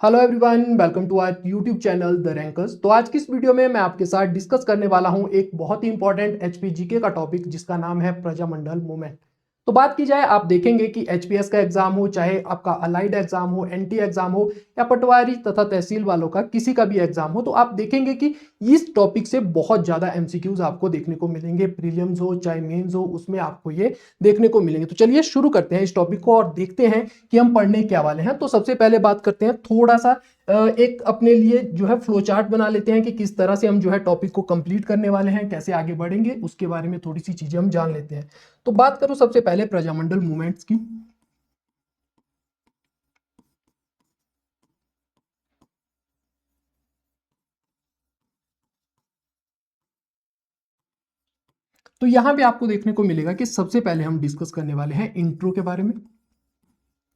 Hello everyone, welcome to our YouTube channel the rankers. तो आज की इस वीडियो में मैं आपके साथ डिस्कस करने वाला हूं एक बहुत ही इंपॉर्टेंट एचपीजीके का टॉपिक जिसका नाम है प्रजामंडल मूवमेंट। तो बात की जाए, आप देखेंगे कि एचपीएस का एग्जाम हो, चाहे आपका अलाइड एग्जाम हो, एनटी एग्जाम हो, या पटवारी तथा तहसील वालों का किसी का भी एग्जाम हो, तो आप देखेंगे कि इस टॉपिक से बहुत ज्यादा एमसीक्यूज आपको देखने को मिलेंगे। प्रीलिम्स हो चाहे मेंस हो, उसमें आपको ये देखने को मिलेंगे। तो चलिए शुरू करते हैं इस टॉपिक को और देखते हैं कि हम पढ़ने क्या वाले हैं। तो सबसे पहले बात करते हैं थोड़ा सा एक अपने लिए जो है फ्लो चार्ट बना लेते हैं कि किस तरह से हम जो है टॉपिक को कंप्लीट करने वाले हैं, कैसे आगे बढ़ेंगे, उसके बारे में थोड़ी सी चीजें हम जान लेते हैं। तो बात करूं सबसे पहले प्रजामंडल मूवमेंट्स की। तो यहां पे आपको देखने को मिलेगा कि सबसे पहले हम डिस्कस करने वाले हैं इंट्रो के बारे में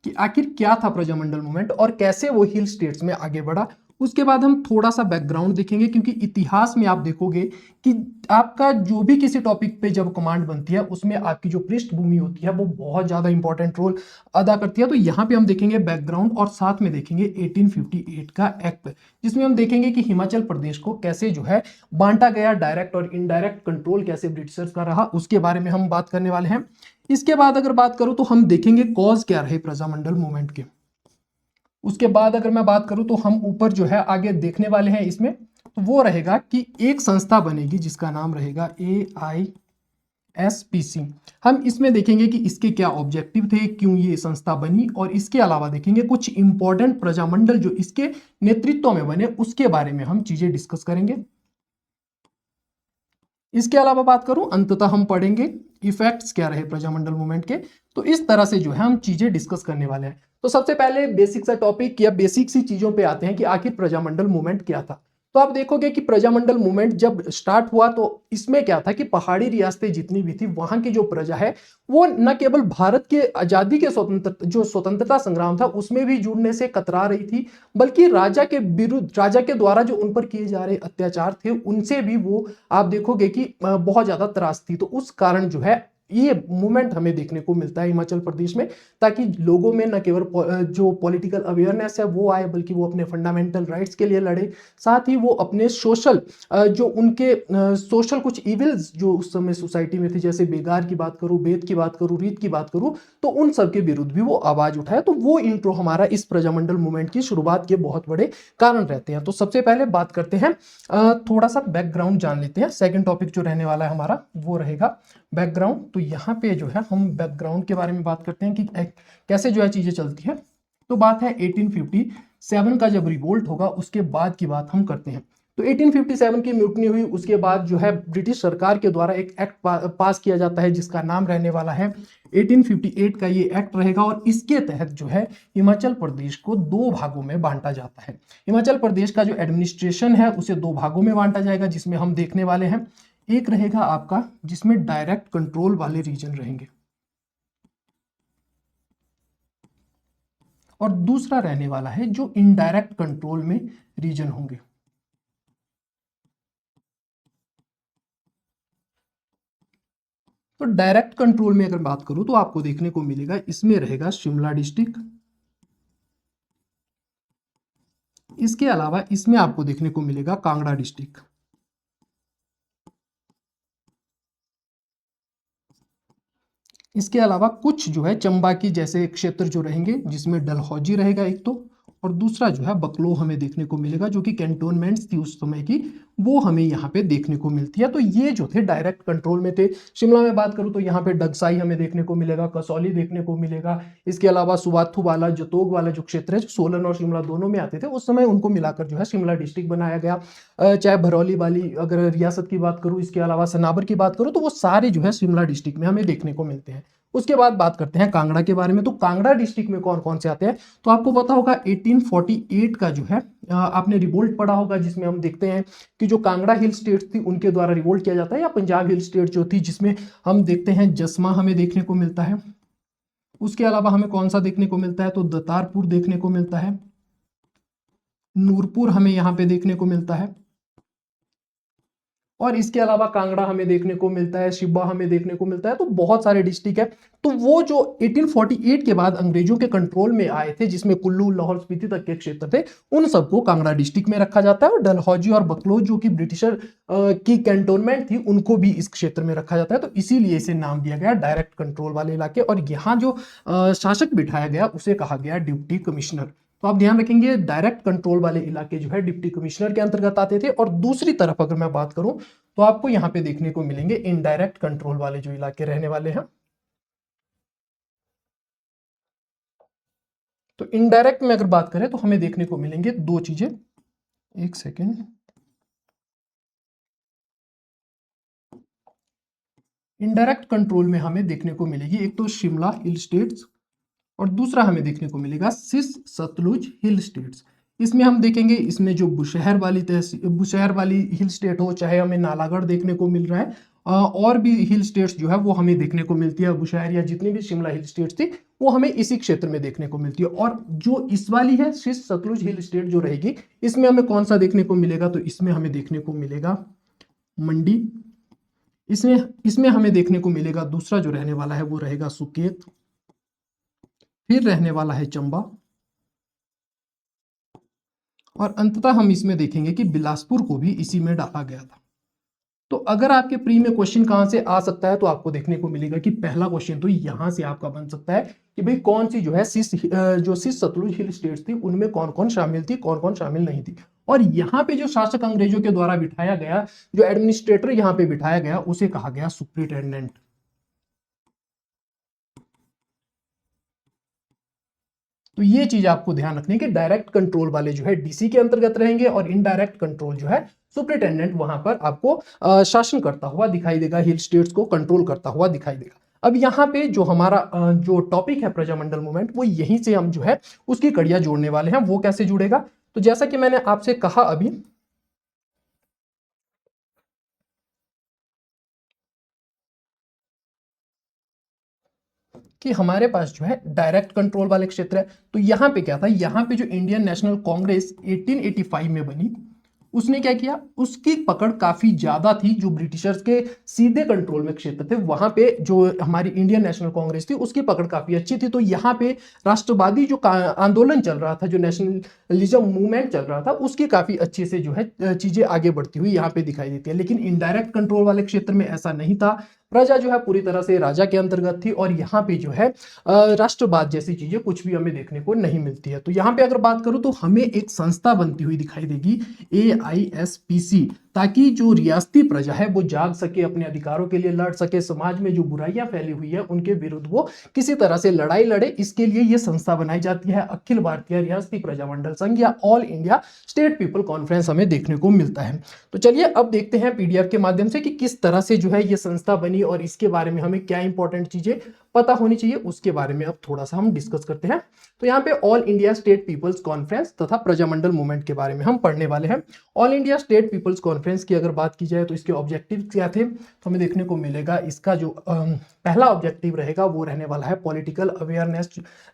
कि आखिर क्या था प्रजामंडल मूवमेंट और कैसे वो हिल स्टेट्स में आगे बढ़ा। उसके बाद हम थोड़ा सा बैकग्राउंड देखेंगे, क्योंकि इतिहास में आप देखोगे कि आपका जो भी किसी टॉपिक पे जब कमांड बनती है उसमें आपकी जो पृष्ठभूमि होती है वो बहुत ज्यादा इंपॉर्टेंट रोल अदा करती है। तो यहाँ पे हम देखेंगे बैकग्राउंड और साथ में देखेंगे 1858 का एक्ट, जिसमें हम देखेंगे कि हिमाचल प्रदेश को कैसे जो है बांटा गया, डायरेक्ट और इनडायरेक्ट कंट्रोल कैसे ब्रिटिशर्स का रहा, उसके बारे में हम बात करने वाले हैं। इसके बाद अगर बात करूं तो हम देखेंगे कॉज क्या रहे प्रजामंडल मूवमेंट के। उसके बाद अगर मैं बात करूं तो हम ऊपर जो है आगे देखने वाले हैं इसमें, तो वो रहेगा कि एक संस्था बनेगी जिसका नाम रहेगा AISPC। हम इसमें देखेंगे कि इसके क्या ऑब्जेक्टिव थे, क्यों ये संस्था बनी, और इसके अलावा देखेंगे कुछ इंपॉर्टेंट प्रजामंडल जो इसके नेतृत्व में बने उसके बारे में हम चीजें डिस्कस करेंगे। इसके अलावा बात करूं, अंततः हम पढ़ेंगे इफेक्ट्स क्या रहे प्रजामंडल मूवमेंट के। तो इस तरह से जो है हम चीजें डिस्कस करने वाले हैं। तो सबसे पहले बेसिक सा टॉपिक या बेसिक सी चीजों पे आते हैं कि आखिर प्रजामंडल मूवमेंट क्या था। तो आप देखोगे कि प्रजामंडल मूवमेंट जब स्टार्ट हुआ तो इसमें क्या था कि पहाड़ी रियासतें जितनी भी थी वहां की जो प्रजा है वो न केवल भारत के आजादी के स्वतंत्रता संग्राम था उसमें भी जुड़ने से कतरा रही थी, बल्कि राजा के विरुद्ध, राजा के द्वारा जो उन पर किए जा रहे अत्याचार थे उनसे भी वो आप देखोगे कि बहुत ज्यादा त्रास थी। तो उस कारण जो है ये मूवमेंट हमें देखने को मिलता है हिमाचल प्रदेश में, ताकि लोगों में न केवल जो पॉलिटिकल अवेयरनेस है वो आए, बल्कि वो अपने फंडामेंटल राइट्स के लिए लड़े। साथ ही वो अपने सोशल जो उनके सोशल कुछ इविल्स जो उस समय सोसाइटी में थे, जैसे बेगार की बात करूं, बेद की बात करूं, रीत की बात करूं, तो उन सब के विरुद्ध भी वो आवाज उठाए। तो वो इंट्रो हमारा इस प्रजामंडल मूवमेंट की शुरुआत के बहुत बड़े कारण रहते हैं। तो सबसे पहले बात करते हैं, थोड़ा सा बैकग्राउंड जान लेते हैं। सेकंड टॉपिक जो रहने वाला है हमारा वो रहेगा बैकग्राउंड। तो यहाँ पे जो है हम बैकग्राउंड के बारे में बात करते हैं कि कैसे जो है चीजें चलती है। तो बात है 1857 का जब रिवोल्ट होगा उसके बाद की बात हम करते हैं। तो 1857 की म्यूटनी हुई, उसके बाद जो है ब्रिटिश सरकार के द्वारा एक एक्ट पास किया जाता है जिसका नाम रहने वाला है 1858 का ये एक्ट रहेगा, और इसके तहत जो है हिमाचल प्रदेश को दो भागों में बांटा जाता है। हिमाचल प्रदेश का जो एडमिनिस्ट्रेशन है उसे दो भागों में बांटा जाएगा, जिसमें हम देखने वाले हैं एक रहेगा आपका जिसमें डायरेक्ट कंट्रोल वाले रीजन रहेंगे, और दूसरा रहने वाला है जो इनडायरेक्ट कंट्रोल में रीजन होंगे। तो डायरेक्ट कंट्रोल में अगर बात करूं तो आपको देखने को मिलेगा इसमें रहेगा शिमला डिस्ट्रिक्ट। इसके अलावा इसमें आपको देखने को मिलेगा कांगड़ा डिस्ट्रिक्ट। इसके अलावा कुछ जो है चंबा की जैसे क्षेत्र जो रहेंगे, जिसमें डलहौजी रहेगा एक तो, और दूसरा जो है बकलो हमें देखने को मिलेगा, जो कि कैंटोनमेंट्स थी उस समय की, वो हमें यहाँ पे देखने को मिलती है। तो ये जो थे डायरेक्ट कंट्रोल में थे। शिमला में बात करूँ तो यहाँ पे डगसाई हमें देखने को मिलेगा, कसौली देखने को मिलेगा। इसके अलावा सुबाथू वाला, जतोग वाला जो क्षेत्र है, जो सोलन और शिमला दोनों में आते थे, उस समय उनको मिलाकर जो है शिमला डिस्ट्रिक्ट बनाया गया। चाहे भरौली वाली अगर रियासत की बात करूँ, इसके अलावा सनाबर की बात करूँ, तो वो सारे जो है शिमला डिस्ट्रिक्ट में हमें देखने को मिलते हैं। उसके बाद बात करते हैं कांगड़ा के बारे में। तो कांगड़ा डिस्ट्रिक्ट में कौन कौन से आते हैं, तो आपको पता होगा 1848 का जो है आपने रिवोल्ट पढ़ा होगा, जिसमें हम देखते हैं कि जो कांगड़ा हिल स्टेट थी उनके द्वारा रिवोल्ट किया जाता है, या पंजाब हिल स्टेट जो थी, जिसमें हम देखते हैं जसमा हमें देखने को मिलता है। उसके अलावा हमें कौन सा देखने को मिलता है, तो दतारपुर देखने को मिलता है, नूरपुर हमें यहाँ पे देखने को मिलता है, और इसके अलावा कांगड़ा हमें देखने को मिलता है, शिब्बा हमें देखने को मिलता है। तो बहुत सारे डिस्ट्रिक्ट है। तो वो जो 1848 के बाद अंग्रेजों के कंट्रोल में आए थे, जिसमें कुल्लू लाहौल स्पीति तक के क्षेत्र थे, उन सबको कांगड़ा डिस्ट्रिक्ट में रखा जाता है। और डलहौजी और बकलोज जो कि ब्रिटिशर की कैंटोनमेंट थी, उनको भी इस क्षेत्र में रखा जाता है। तो इसीलिए इसे नाम दिया गया डायरेक्ट कंट्रोल वाले इलाके। और यहाँ जो शासक बिठाया गया उसे कहा गया डिप्टी कमिश्नर। तो आप ध्यान रखेंगे, डायरेक्ट कंट्रोल वाले इलाके जो है डिप्टी कमिश्नर के अंतर्गत आते थे। और दूसरी तरफ अगर मैं बात करूं तो आपको यहाँ पे देखने को मिलेंगे इनडायरेक्ट कंट्रोल वाले जो इलाके रहने वाले हैं। तो इनडायरेक्ट में अगर बात करें तो हमें देखने को मिलेंगे दो चीजें। एक सेकेंड। इनडायरेक्ट कंट्रोल में हमें देखने को मिलेगी एक तो शिमला हिल स्टेट्स, और दूसरा हमें देखने को मिलेगा सिस सतलुज हिल स्टेट्स। इसमें हम देखेंगे, इसमें जो बुशहर वाली हिल स्टेट हो, चाहे हमें नालागढ़ देखने को मिल रहा है, और भी हिल स्टेट्स जो है वो हमें देखने को मिलती है। बुशहर या जितनी भी शिमला हिल स्टेट्स थी वो हमें इसी क्षेत्र में देखने को मिलती है। और जो इस वाली है सिस सतलुज हिल स्टेट जो रहेगी, इसमें हमें कौन सा देखने को मिलेगा, तो इसमें हमें देखने को मिलेगा मंडी। इसमें इसमें हमें देखने को मिलेगा दूसरा जो रहने वाला है वो रहेगा सुकेत, फिर रहने वाला है चंबा, और अंततः हम इसमें देखेंगे कि बिलासपुर को भी इसी में डाला गया था। तो अगर आपके प्री में क्वेश्चन कहां से आ सकता है, तो आपको देखने को मिलेगा कि पहला क्वेश्चन तो यहां से आपका बन सकता है कि भाई कौन सी जो है जो सिस सतलुज हिल स्टेट्स थी उनमें कौन कौन शामिल थी, कौन कौन शामिल नहीं थी। और यहाँ पे जो शासक अंग्रेजों के द्वारा बिठाया गया, जो एडमिनिस्ट्रेटर यहाँ पे बिठाया गया, उसे कहा गया सुप्रिटेंडेंट। तो ये चीज आपको ध्यान रखनी है कि डायरेक्ट कंट्रोल वाले जो है डीसी के अंतर्गत रहेंगे, और इनडायरेक्ट कंट्रोल जो है सुप्रिटेंडेंट वहां पर आपको शासन करता हुआ दिखाई देगा, हिल स्टेट्स को कंट्रोल करता हुआ दिखाई देगा। अब यहाँ पे जो हमारा जो टॉपिक है प्रजामंडल मूवमेंट, वो यहीं से हम जो है उसकी कड़ियां जोड़ने वाले हैं। वो कैसे जुड़ेगा, तो जैसा कि मैंने आपसे कहा अभी कि हमारे पास जो है डायरेक्ट कंट्रोल वाले क्षेत्र है। तो यहाँ पे क्या था, यहाँ पे जो इंडियन नेशनल कांग्रेस 1885 में बनी, उसने क्या किया, उसकी पकड़ काफी ज्यादा थी। जो ब्रिटिशर्स के सीधे कंट्रोल में क्षेत्र थे, वहां पे जो हमारी इंडियन नेशनल कांग्रेस थी उसकी पकड़ काफी अच्छी थी। तो यहाँ पे राष्ट्रवादी जो आंदोलन चल रहा था, जो नेशनलिज्म मूवमेंट चल रहा था, उसकी काफी अच्छे से जो है चीजें आगे बढ़ती हुई यहाँ पे दिखाई देती है। लेकिन इनडायरेक्ट कंट्रोल वाले क्षेत्र में ऐसा नहीं था। प्रजा जो है पूरी तरह से राजा के अंतर्गत थी, और यहाँ पे जो है राष्ट्रवाद जैसी चीजें कुछ भी हमें देखने को नहीं मिलती है। तो यहाँ पे अगर बात करूं तो हमें एक संस्था बनती हुई दिखाई देगी, AISPC, ताकि जो रियासती प्रजा है वो जाग सके, अपने अधिकारों के लिए लड़ सके, समाज में जो बुराइयां फैली हुई है उनके विरुद्ध वो किसी तरह से लड़ाई लड़े। इसके लिए ये संस्था बनाई जाती है, अखिल भारतीय रियासती प्रजामंडल संघ या all India state people conference हमें देखने को मिलता है। तो चलिए अब देखते हैं PDF के माध्यम से कि किस तरह से जो है ये संस्था बनी, और इसके बारे में हमें क्या इंपॉर्टेंट चीजें पता होनी चाहिए, उसके बारे में अब थोड़ा सा हम डिस्कस करते हैं। तो यहाँ पे all India state peoples conference तथा प्रजामंडल मूवमेंट के बारे में हम पढ़ने वाले हैं। All India state peoples conference की अगर बात की जाए तो इसके ऑब्जेक्टिव क्या थे, तो हमें देखने को मिलेगा इसका जो पहला ऑब्जेक्टिव रहेगा वो रहने वाला है पॉलिटिकल अवेयरनेस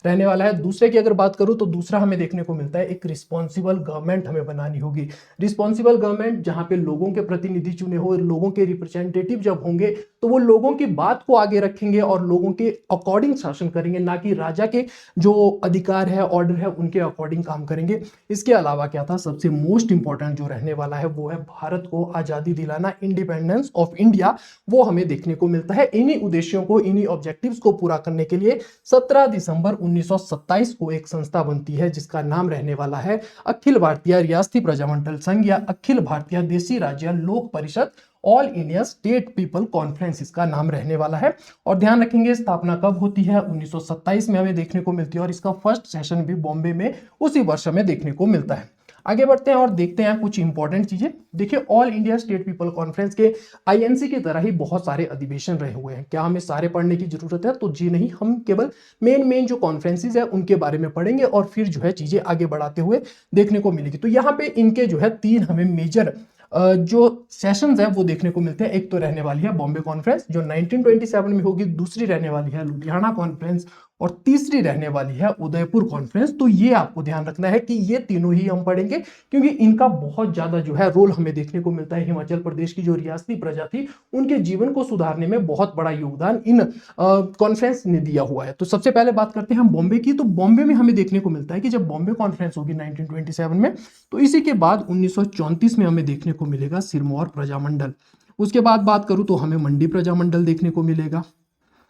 रहने वाला है। दूसरे की अगर बात करूं तो दूसरा हमें देखने को मिलता है एक रिस्पॉन्सिबल गवर्नमेंट हमें बनानी होगी। रिस्पॉन्सिबल गवर्नमेंट जहां पे लोगों के प्रतिनिधि चुने हो, लोगों के रिप्रेजेंटेटिव जब होंगे तो वो लोगों की बात को आगे रखेंगे और लोगों के अकॉर्डिंग शासन करेंगे, ना कि राजा के जो अधिकार है, ऑर्डर है, उनके अकॉर्डिंग काम करेंगे। इसके अलावा क्या था, सबसे मोस्ट इंपॉर्टेंट जो रहने वाला है वो है भारत को आजादी दिलाना, इंडिपेंडेंस ऑफ इंडिया, वो हमें देखने को मिलता है। इन्हीं उद्देश्यों को, इन्हीं ऑब्जेक्टिव्स को पूरा करने के लिए 17 दिसंबर 1927 को एक संस्था बनती है जिसका नाम रहने वाला है अखिल भारतीय रियासती प्रजामंडल संघ या अखिल भारतीय देशी राज्य लोक परिषद, all India state people conference इसका नाम रहने वाला है। और ध्यान रखेंगे स्थापना कब होती है, 1927 में हमें देखने को मिलती है, और इसका फर्स्ट सेशन भी बॉम्बे में उसी वर्ष में देखने को मिलता है। आगे बढ़ते हैं और देखते हैं कुछ इंपॉर्टेंट चीजें। देखिए all India state people conference के INC की तरह ही बहुत सारे अधिवेशन रहे हुए हैं। क्या हमें सारे पढ़ने की जरूरत है, तो जी नहीं, हम केवल मेन जो कॉन्फ्रेंसेस है उनके बारे में पढ़ेंगे और फिर जो है चीजें आगे बढ़ाते हुए देखने को मिलेगी। तो यहाँ पे इनके जो है 3 हमें मेजर जो सेशंस है वो देखने को मिलते हैं। एक तो रहने वाली है बॉम्बे कॉन्फ्रेंस जो 1927 में होगी, दूसरी रहने वाली है लुधियाना कॉन्फ्रेंस और तीसरी रहने वाली है उदयपुर कॉन्फ्रेंस। तो ये आपको ध्यान रखना है कि ये तीनों ही हम पढ़ेंगे, क्योंकि इनका बहुत ज्यादा जो है रोल हमें देखने को मिलता है। हिमाचल प्रदेश की जो रियासती प्रजा थी उनके जीवन को सुधारने में बहुत बड़ा योगदान इन कॉन्फ्रेंस ने दिया हुआ है। तो सबसे पहले बात करते हैं हम बॉम्बे की। तो बॉम्बे में हमें देखने को मिलता है कि जब बॉम्बे कॉन्फ्रेंस होगी 1927 में, तो इसी के बाद 1934 में हमें देखने को मिलेगा सिरमौर प्रजामंडल। उसके बाद बात करूं तो हमें मंडी प्रजामंडल देखने को मिलेगा।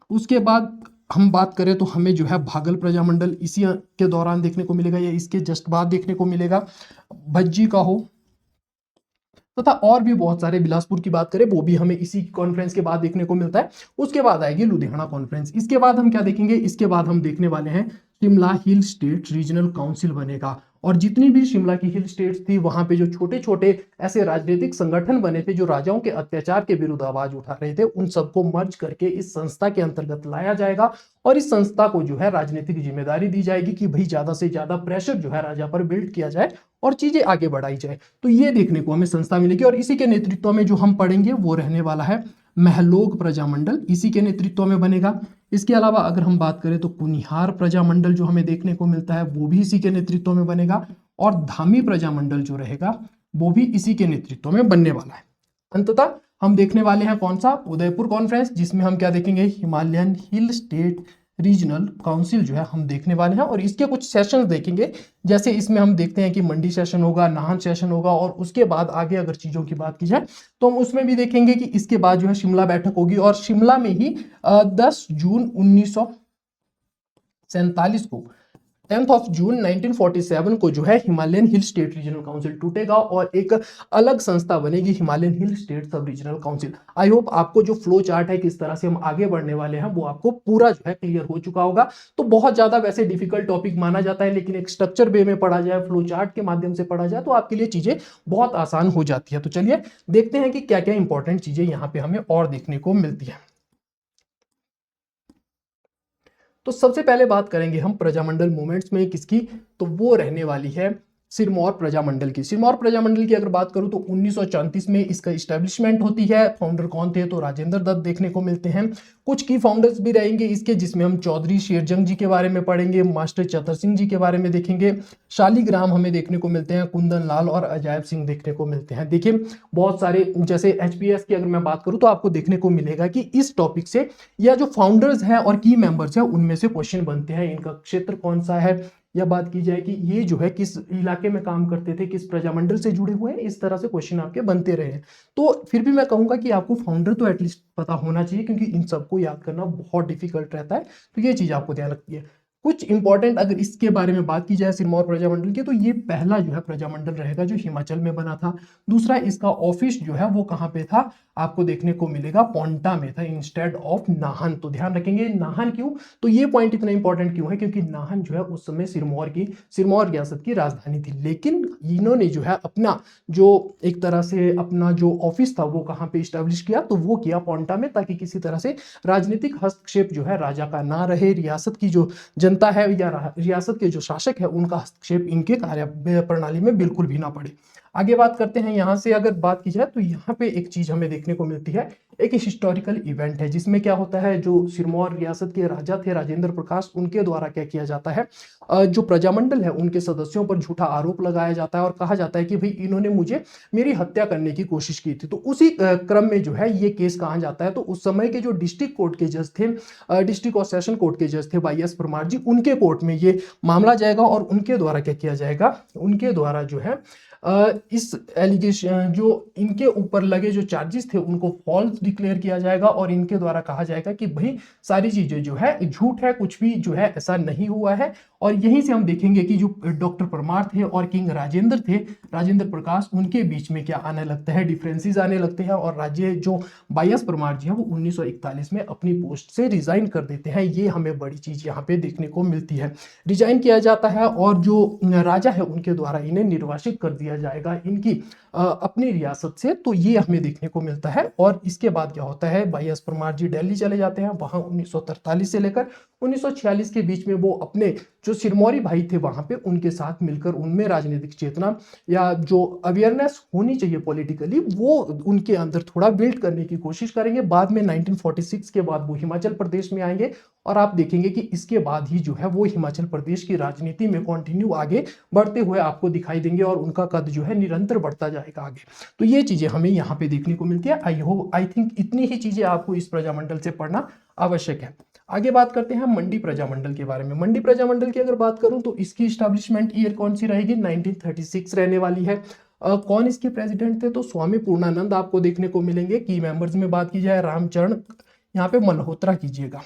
उसके बाद हम बात करें तो हमें जो है भागल प्रजामंडल इसी के दौरान देखने को मिलेगा या इसके जस्ट बाद देखने को मिलेगा। भज्जी का हो तथा और भी बहुत सारे, बिलासपुर की बात करें वो भी हमें इसी कॉन्फ्रेंस के बाद देखने को मिलता है। उसके बाद आएगी लुधियाना कॉन्फ्रेंस। इसके बाद हम क्या देखेंगे, इसके बाद हम देखने वाले हैं शिमला हिल स्टेट रीजनल काउंसिल बनेगा। और जितनी भी शिमला की हिल स्टेट्स थी वहां पे जो छोटे छोटे ऐसे राजनीतिक संगठन बने थे जो राजाओं के अत्याचार के विरुद्ध आवाज उठा रहे थे, उन सबको मर्ज करके इस संस्था के अंतर्गत लाया जाएगा। और इस संस्था को जो है राजनीतिक जिम्मेदारी दी जाएगी कि भाई ज्यादा से ज्यादा प्रेशर जो है राजा पर बिल्ड किया जाए और चीजें आगे बढ़ाई जाए। तो ये देखने को हमें संस्था मिलेगी। और इसी के नेतृत्व में जो हम पढ़ेंगे वो रहने वाला है महलोग प्रजामंडल, इसी के नेतृत्व में बनेगा। इसके अलावा अगर हम बात करें तो कुनिहार प्रजामंडल जो हमें देखने को मिलता है वो भी इसी के नेतृत्व में बनेगा। और धामी प्रजामंडल जो रहेगा वो भी इसी के नेतृत्व में बनने वाला है। अंततः हम देखने वाले हैं कौन सा, उदयपुर कॉन्फ्रेंस, जिसमें हम क्या देखेंगे, Himalayan hill state regional council जो है हम देखने वाले हैं। और इसके कुछ सेशंस देखेंगे, जैसे इसमें हम देखते हैं कि मंडी सेशन होगा, नाहन सेशन होगा, और उसके बाद आगे अगर चीजों की बात की जाए तो हम उसमें भी देखेंगे कि इसके बाद जो है शिमला बैठक होगी। और शिमला में ही 10 जून 1947 को 10th ऑफ जून 1947 को जो है Himalayan hill state regional council टूटेगा और एक अलग संस्था बनेगी, हिमालयन हिल स्टेट सब रीजनल काउंसिल। आई होप आपको जो फ्लो चार्ट है किस तरह से हम आगे बढ़ने वाले हैं वो आपको पूरा जो है क्लियर हो चुका होगा। तो बहुत ज्यादा वैसे डिफिकल्ट टॉपिक माना जाता है, लेकिन एक स्ट्रक्चर वे में पढ़ा जाए, फ्लो चार्ट के माध्यम से पढ़ा जाए तो आपके लिए चीजें बहुत आसान हो जाती है। तो चलिए देखते हैं कि क्या क्या इंपॉर्टेंट चीजें यहाँ पे हमें और देखने को मिलती है। तो सबसे पहले बात करेंगे हम प्रजामंडल मूवमेंट्स में किसकी, तो वो रहने वाली है सिरमौर प्रजामंडल की। सिरमौर प्रजामंडल की अगर बात करूं तो 1934 में इसका इस्टेब्लिशमेंट होती है। फाउंडर कौन थे, तो राजेंद्र दत्त देखने को मिलते हैं। कुछ की फाउंडर्स भी रहेंगे इसके, जिसमें हम चौधरी शेरजंग जी के बारे में पढ़ेंगे, मास्टर चतर सिंह जी के बारे में देखेंगे, शालीग्राम हमें देखने को मिलते हैं, कुंदन लाल और अजायब सिंह देखने को मिलते हैं। देखिए बहुत सारे, जैसे HPS की अगर मैं बात करूं तो आपको देखने को मिलेगा कि इस टॉपिक से या जो फाउंडर्स हैं और की मेंबर्स हैं उनमें से क्वेश्चन बनते हैं। इनका क्षेत्र कौन सा है, या बात की जाए कि ये जो है किस इलाके में काम करते थे, किस प्रजामंडल से जुड़े हुए हैं, इस तरह से क्वेश्चन आपके बनते रहे हैं। तो फिर भी मैं कहूंगा कि आपको फाउंडर तो एटलीस्ट पता होना चाहिए, क्योंकि इन सबको याद करना बहुत डिफिकल्ट रहता है। तो ये चीज आपको ध्यान रखिए। कुछ इंपॉर्टेंट अगर इसके बारे में बात की जाए सिरमौर प्रजामंडल की, तो ये पहला जो है प्रजामंडल रहेगा जो हिमाचल में बना था। दूसरा, इसका ऑफिस जो है वो कहाँ पे था, आपको देखने को मिलेगा पोंटा में था इंस्टेड ऑफ नाहन। तो ध्यान रखेंगे नाहन क्यों, तो ये पॉइंट इतना इंपॉर्टेंट क्यों है, क्योंकि नाहन जो है उस समय सिरमौर रियासत की राजधानी थी। लेकिन इन्होंने जो है अपना जो एक तरह से अपना जो ऑफिस था वो कहाँ पे स्टैब्लिश किया, तो वो किया पोंटा में, ताकि किसी तरह से राजनीतिक हस्तक्षेप जो है राजा का ना रहे, रियासत की जो जनता है या रियासत के जो शासक है उनका हस्तक्षेप इनके कार्य प्रणाली में बिल्कुल भी ना पड़े। आगे बात करते हैं, यहाँ से अगर बात की जाए तो यहाँ पे एक चीज हमें देखने को मिलती है, एक हिस्टोरिकल इवेंट है, जिसमें क्या होता है, जो सिरमौर रियासत के राजा थे राजेंद्र प्रकाश, उनके द्वारा क्या किया जाता है, जो प्रजामंडल है उनके सदस्यों पर झूठा आरोप लगाया जाता है और कहा जाता है कि भाई इन्होंने मेरी हत्या करने की कोशिश की थी। तो उसी क्रम में जो है ये केस कहा जाता है। तो उस समय के जो डिस्ट्रिक्ट कोर्ट के जज थे, डिस्ट्रिक्ट और सेशन कोर्ट के जज थे YS परमार जी, उनके कोर्ट में ये मामला जाएगा और उनके द्वारा क्या किया जाएगा, उनके द्वारा जो है इस एलिगेशन, जो इनके ऊपर लगे जो चार्जेस थे उनको फॉल्स डिक्लेयर किया जाएगा और इनके द्वारा कहा जाएगा कि भाई सारी चीजें जो है झूठ है, कुछ भी जो है ऐसा नहीं हुआ है। और यहीं से हम देखेंगे कि जो डॉक्टर परमार थे और किंग राजेंद्र थे, राजेंद्र प्रकाश, उनके बीच में क्या आने लगता है, डिफरेंसेस आने लगते हैं। और राज्य जो YS परमार जी है वो 1941 में अपनी पोस्ट से रिजाइन कर देते हैं। ये हमें बड़ी चीज यहाँ पे देखने को मिलती है, रिजाइन किया जाता है और जो राजा है उनके द्वारा इन्हें निर्वासित कर दिया जाएगा इनकी अपनी रियासत से। तो ये हमें देखने को मिलता है। और इसके बाद क्या होता है, YS परमार जी दिल्ली चले जाते हैं, वहां 1943 से लेकर 1946 के बीच में वो अपने जो सिरमौरी भाई थे वहां पे उनके साथ मिलकर उनमें राजनीतिक चेतना या जो अवेयरनेस होनी चाहिए पॉलिटिकली वो उनके अंदर थोड़ा बिल्ड करने की कोशिश करेंगे। बाद में 1946 के बाद वो हिमाचल प्रदेश में आएंगे और आप देखेंगे कि इसके बाद ही जो है वो हिमाचल प्रदेश की राजनीति में कंटिन्यू आगे बढ़ते हुए आपको दिखाई देंगे और उनका कद जो है निरंतर बढ़ता जाएगा आगे। तो ये चीजें हमें यहाँ पे देखने को मिलती है। आई थिंक इतनी ही चीजें आपको इस प्रजामंडल से पढ़ना आवश्यक है। आगे बात करते हैं मंडी प्रजामंडल के बारे में। मंडी प्रजामंडल की अगर बात करूं तो इसकी स्टैब्लिशमेंट ईयर कौन सी रहेगी, 1936 रहने वाली है। कौन इसके प्रेसिडेंट थे, तो स्वामी पूर्णानंद आपको देखने को मिलेंगे। की मेंबर्स में बात की जाए रामचरण, यहाँ पे मल्होत्रा कीजिएगा,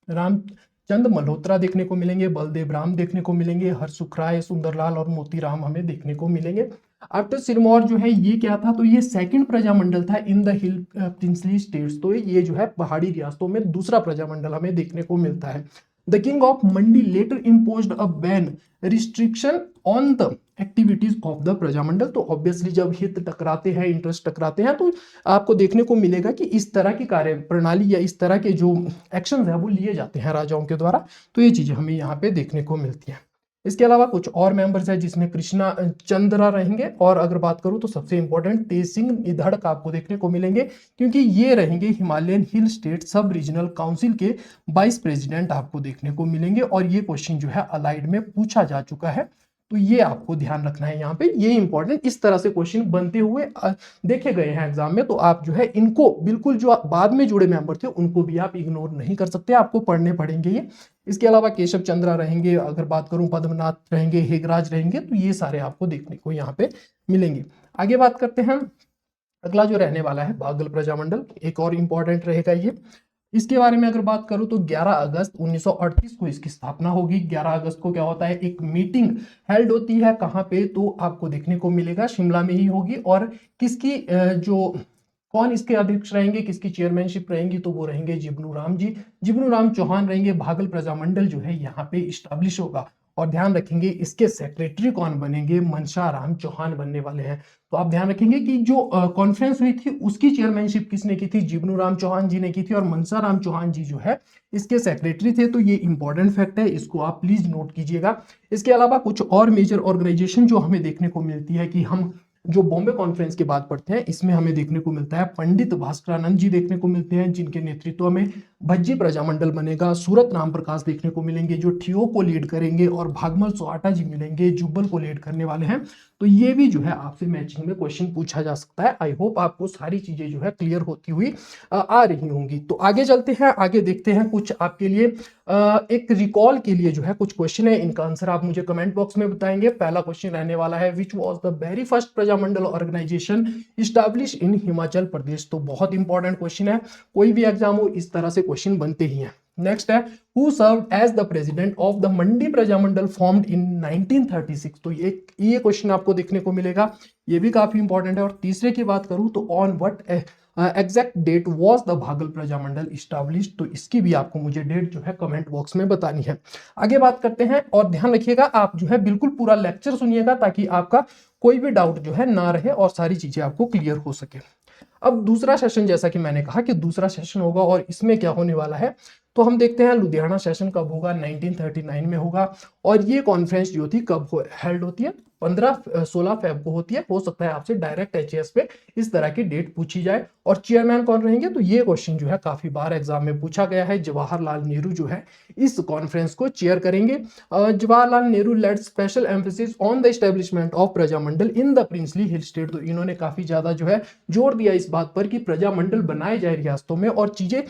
रामचंद मल्होत्रा देखने को मिलेंगे, बलदेव राम देखने को मिलेंगे, हरसुख राय, सुंदरलाल और मोतीराम हमें देखने को मिलेंगे। आफ्टर सिरमौर जो है ये क्या था, तो ये सेकंड प्रजामंडल था in the hill princely states. तो ये जो है पहाड़ी रियासतों में दूसरा प्रजामंडल हमें देखने को मिलता है। The king of Mandi later imposed a ban restriction on the activities of the Prajamandal. तो ऑब्वियसली जब हित टकराते हैं, इंटरेस्ट टकराते हैं, तो आपको देखने को मिलेगा कि इस तरह की कार्य प्रणाली या इस तरह के जो एक्शन है वो लिए जाते हैं राजाओं के द्वारा। तो ये चीजें हमें यहाँ पे देखने को मिलती हैं। इसके अलावा कुछ और मेंबर्स है जिसमें कृष्णा चंद्रा रहेंगे, और अगर बात करूं तो सबसे इंपॉर्टेंट तेज सिंह निधड़क आपको देखने को मिलेंगे, क्योंकि ये रहेंगे हिमालयन हिल स्टेट सब रीजनल काउंसिल के वाइस प्रेसिडेंट आपको देखने को मिलेंगे। और ये क्वेश्चन जो है अलाइड में पूछा जा चुका है, तो ये आपको ध्यान रखना है यहाँ पे, ये इंपॉर्टेंट इस तरह से क्वेश्चन बनते हुए देखे गए हैं एग्जाम में। तो आप जो है इनको बिल्कुल जो बाद में जुड़े मेंबर थे उनको भी आप इग्नोर नहीं कर सकते, आपको पढ़ने पड़ेंगे ये। इसके अलावा केशव चंद्रा रहेंगे, अगर बात करूं पद्मनाथ रहेंगे, हेगराज रहेंगे, तो ये सारे आपको देखने को यहाँ पे मिलेंगे। आगे बात करते हैं, अगला जो रहने वाला है बागल प्रजामंडल, एक और इंपॉर्टेंट रहेगा ये। इसके बारे में अगर बात करूं तो 11 अगस्त 1938 को इसकी स्थापना होगी। 11 अगस्त को क्या होता है, एक मीटिंग हेल्ड होती है, कहां पे, तो आपको देखने को मिलेगा शिमला में ही होगी। और किसकी जो कौन इसके अध्यक्ष रहेंगे, किसकी चेयरमैनशिप रहेंगी, तो वो रहेंगे जिग्नू राम जी, जिग्नू राम चौहान रहेंगे। भागल प्रजामंडल जो है यहाँ पे इस्टेब्लिश होगा। और ध्यान रखेंगे इसके सेक्रेटरी कौन बनेंगे, मनशा राम चौहान बनने वाले हैं। तो आप ध्यान रखेंगे कि जो कॉन्फ्रेंस हुई थी उसकी चेयरमैनशिप किसने की थी, जिग्नू राम चौहान जी ने की थी, और मनसा राम चौहान जी जो है इसके सेक्रेटरी थे। तो ये इंपॉर्टेंट फैक्ट है, इसको आप प्लीज नोट कीजिएगा। इसके अलावा कुछ और मेजर ऑर्गेनाइजेशन जो हमें देखने को मिलती है कि हम जो बॉम्बे कॉन्फ्रेंस के बाद पढ़ते हैं, इसमें हमें देखने को मिलता है पंडित भास्करानंद जी देखने को मिलते हैं, जिनके नेतृत्व में भज्जी प्रजामंडल बनेगा। सूरत राम प्रकाश देखने को मिलेंगे जो ठियो को लीड करेंगे, और भागमल सोआटा जी मिलेंगे जुब्बल को लीड करने वाले हैं। तो ये भी जो है आपसे मैचिंग में क्वेश्चन पूछा जा सकता है। आई होप आपको सारी चीजें जो है क्लियर होती हुई आ रही होंगी। तो आगे चलते हैं, आगे देखते हैं कुछ आपके लिए एक रिकॉल के लिए जो है कुछ क्वेश्चन है, इनका आंसर आप मुझे कमेंट बॉक्स में बताएंगे। पहला क्वेश्चन रहने वाला है, which was the very first Prajamandal organisation establish in Himachal Pradesh. तो बहुत इंपॉर्टेंट क्वेश्चन है, कोई भी एग्जाम हो इस तरह से क्वेश्चन बनते ही हैं। नेक्स्ट है, who served as the president of the Mandi Prajamandal formed in 1936। तो ये क्वेश्चन आपको देखने को मिलेगा, ये भी काफी इंपॉर्टेंट है। और तीसरे की बात करूं तो on what exact date was the Bhagal Prajamandal establish. तो इसकी भी आपको मुझे डेट जो है कमेंट बॉक्स में बतानी है। आगे बात करते हैं, और ध्यान रखिएगा आप जो है बिल्कुल पूरा लेक्चर सुनिएगा ताकि आपका कोई भी डाउट जो है ना रहे और सारी चीजें आपको क्लियर हो सके। अब दूसरा सेशन, जैसा कि मैंने कहा कि दूसरा सेशन होगा, और इसमें क्या होने वाला है, तो हम देखते हैं लुधियाना सेशन कब होगा, 1939 में होगा। और ये कॉन्फ्रेंस जो थी कब हेल्ड होती है, 15-16 फेब को होती है। हो सकता है आपसे डायरेक्ट एचएएस पे इस तरह की डेट पूछी जाए। और चेयरमैन कौन रहेंगे, तो ये क्वेश्चन जो है काफी बार एग्जाम में पूछा गया है। जवाहरलाल नेहरू जो है इस कॉन्फ्रेंस को चेयर करेंगे। Jawaharlal Nehru led special emphasis on the establishment of Prajamandal in the princely hill state. तो इन्होंने काफी ज्यादा जो है जोर दिया इस बात पर कि प्रजामंडल बनाए जाए रियासतों में, और चीजें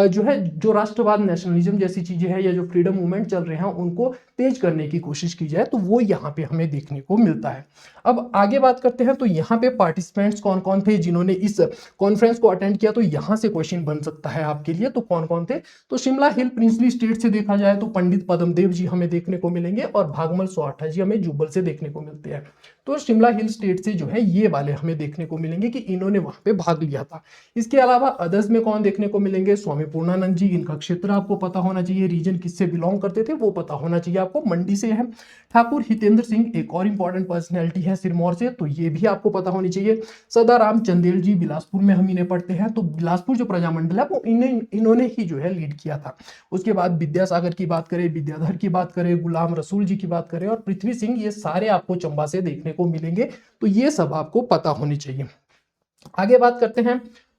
जो है जो राष्ट्रवाद, नेशनलिज्म जैसी चीजें हैं या जो फ्रीडम मूवमेंट चल रहे हैं उनको तेज करने की कोशिश की जाए। तो वो यहाँ पे हमें देखने को मिलता है। अब आगे बात करते हैं, तो यहाँ पे पार्टिसिपेंट्स कौन कौन थे जिन्होंने इस कॉन्फ्रेंस को अटेंड किया। तो यहाँ से क्वेश्चन बन सकता है आपके लिए, तो कौन कौन थे, तो शिमला हिल प्रिंसली स्टेट से देखा जाए तो पंडित पद्मदेव जी हमें देखने को मिलेंगे, और भागमल सोआटा जी हमें जुब्बल से देखने को मिलते हैं। तो शिमला हिल स्टेट से जो है ये वाले हमें देखने को मिलेंगे कि इन्होंने वहां पे भाग भाग लिया था। इसके अलावा अदर्स में कौन देखने को मिलेंगे, स्वामी पूर्णानंद जी, इनका क्षेत्र आपको पता होना चाहिए, रीजन किससे बिलोंग करते थे वो पता होना चाहिए आपको, मंडी से है। ठाकुर हितेंद्र सिंह एक और इंपॉर्टेंट पर्सनैलिटी है सिरमौर से, तो ये भी आपको पता होनी चाहिए। सदाराम चंदेल जी बिलासपुर में हम इन्हें पढ़ते हैं, तो बिलासपुर जो प्रजामंडल है वो इन्होंने ही जो है लीड किया था। उसके बाद विद्यासागर की बात करें, विद्याधर की बात करें, गुलाम रसूल जी की बात करें और पृथ्वी सिंह, ये सारे आपको चंबा से देखने को मिलेंगे, तो ये सब आपको पता होनी चाहिए। आगे बात करते हैं,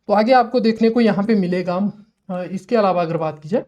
तो आगे आपको देखने को यहाँ पे मिलेगा, इसके अलावा अगर बात की जाए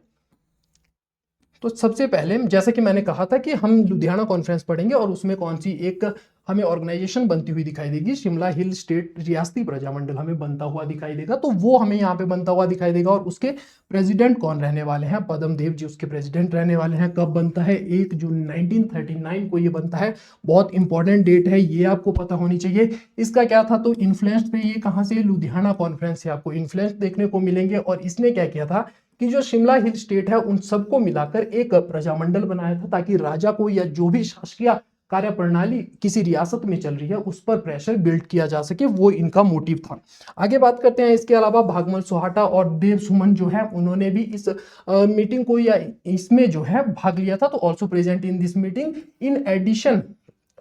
तो सबसे पहले जैसा कि मैंने कहा था कि हम लुधियाना कॉन्फ्रेंस पढ़ेंगे और उसमें कौन सी एक हमें ऑर्गेनाइजेशन बनती हुई दिखाई देगी, शिमला हिल स्टेट रियासती प्रजामंडल हमें बनता हुआ दिखाई देगा, तो वो हमें यहाँ पे बनता हुआ दिखाई देगा। और उसके प्रेसिडेंट कौन रहने वाले हैं, पद्म देव जी उसके प्रेसिडेंट रहने वाले हैं। कब बनता है, 1 जून 1939 को ये बनता है, बहुत इंपॉर्टेंट डेट है, ये आपको पता होनी चाहिए। इसका क्या था, तो इन्फ्लुएंस पे ये कहाँ से, लुधियाना कॉन्फ्रेंस से आपको इन्फ्लुएंस देखने को मिलेंगे। और इसने क्या किया था कि जो शिमला हिल स्टेट है उन सबको मिलाकर एक प्रजामंडल बनाया था, ताकि राजा को या जो भी शासकीय कार्य प्रणाली किसी रियासत में चल रही है उस पर प्रेशर बिल्ड किया जा सके, वो इनका मोटिव था। आगे बात करते हैं, इसके अलावा भागमल सोहाटा और देव सुमन जो है उन्होंने भी इस मीटिंग को या इसमें जो है भाग लिया था, तो also present in this meeting. In addition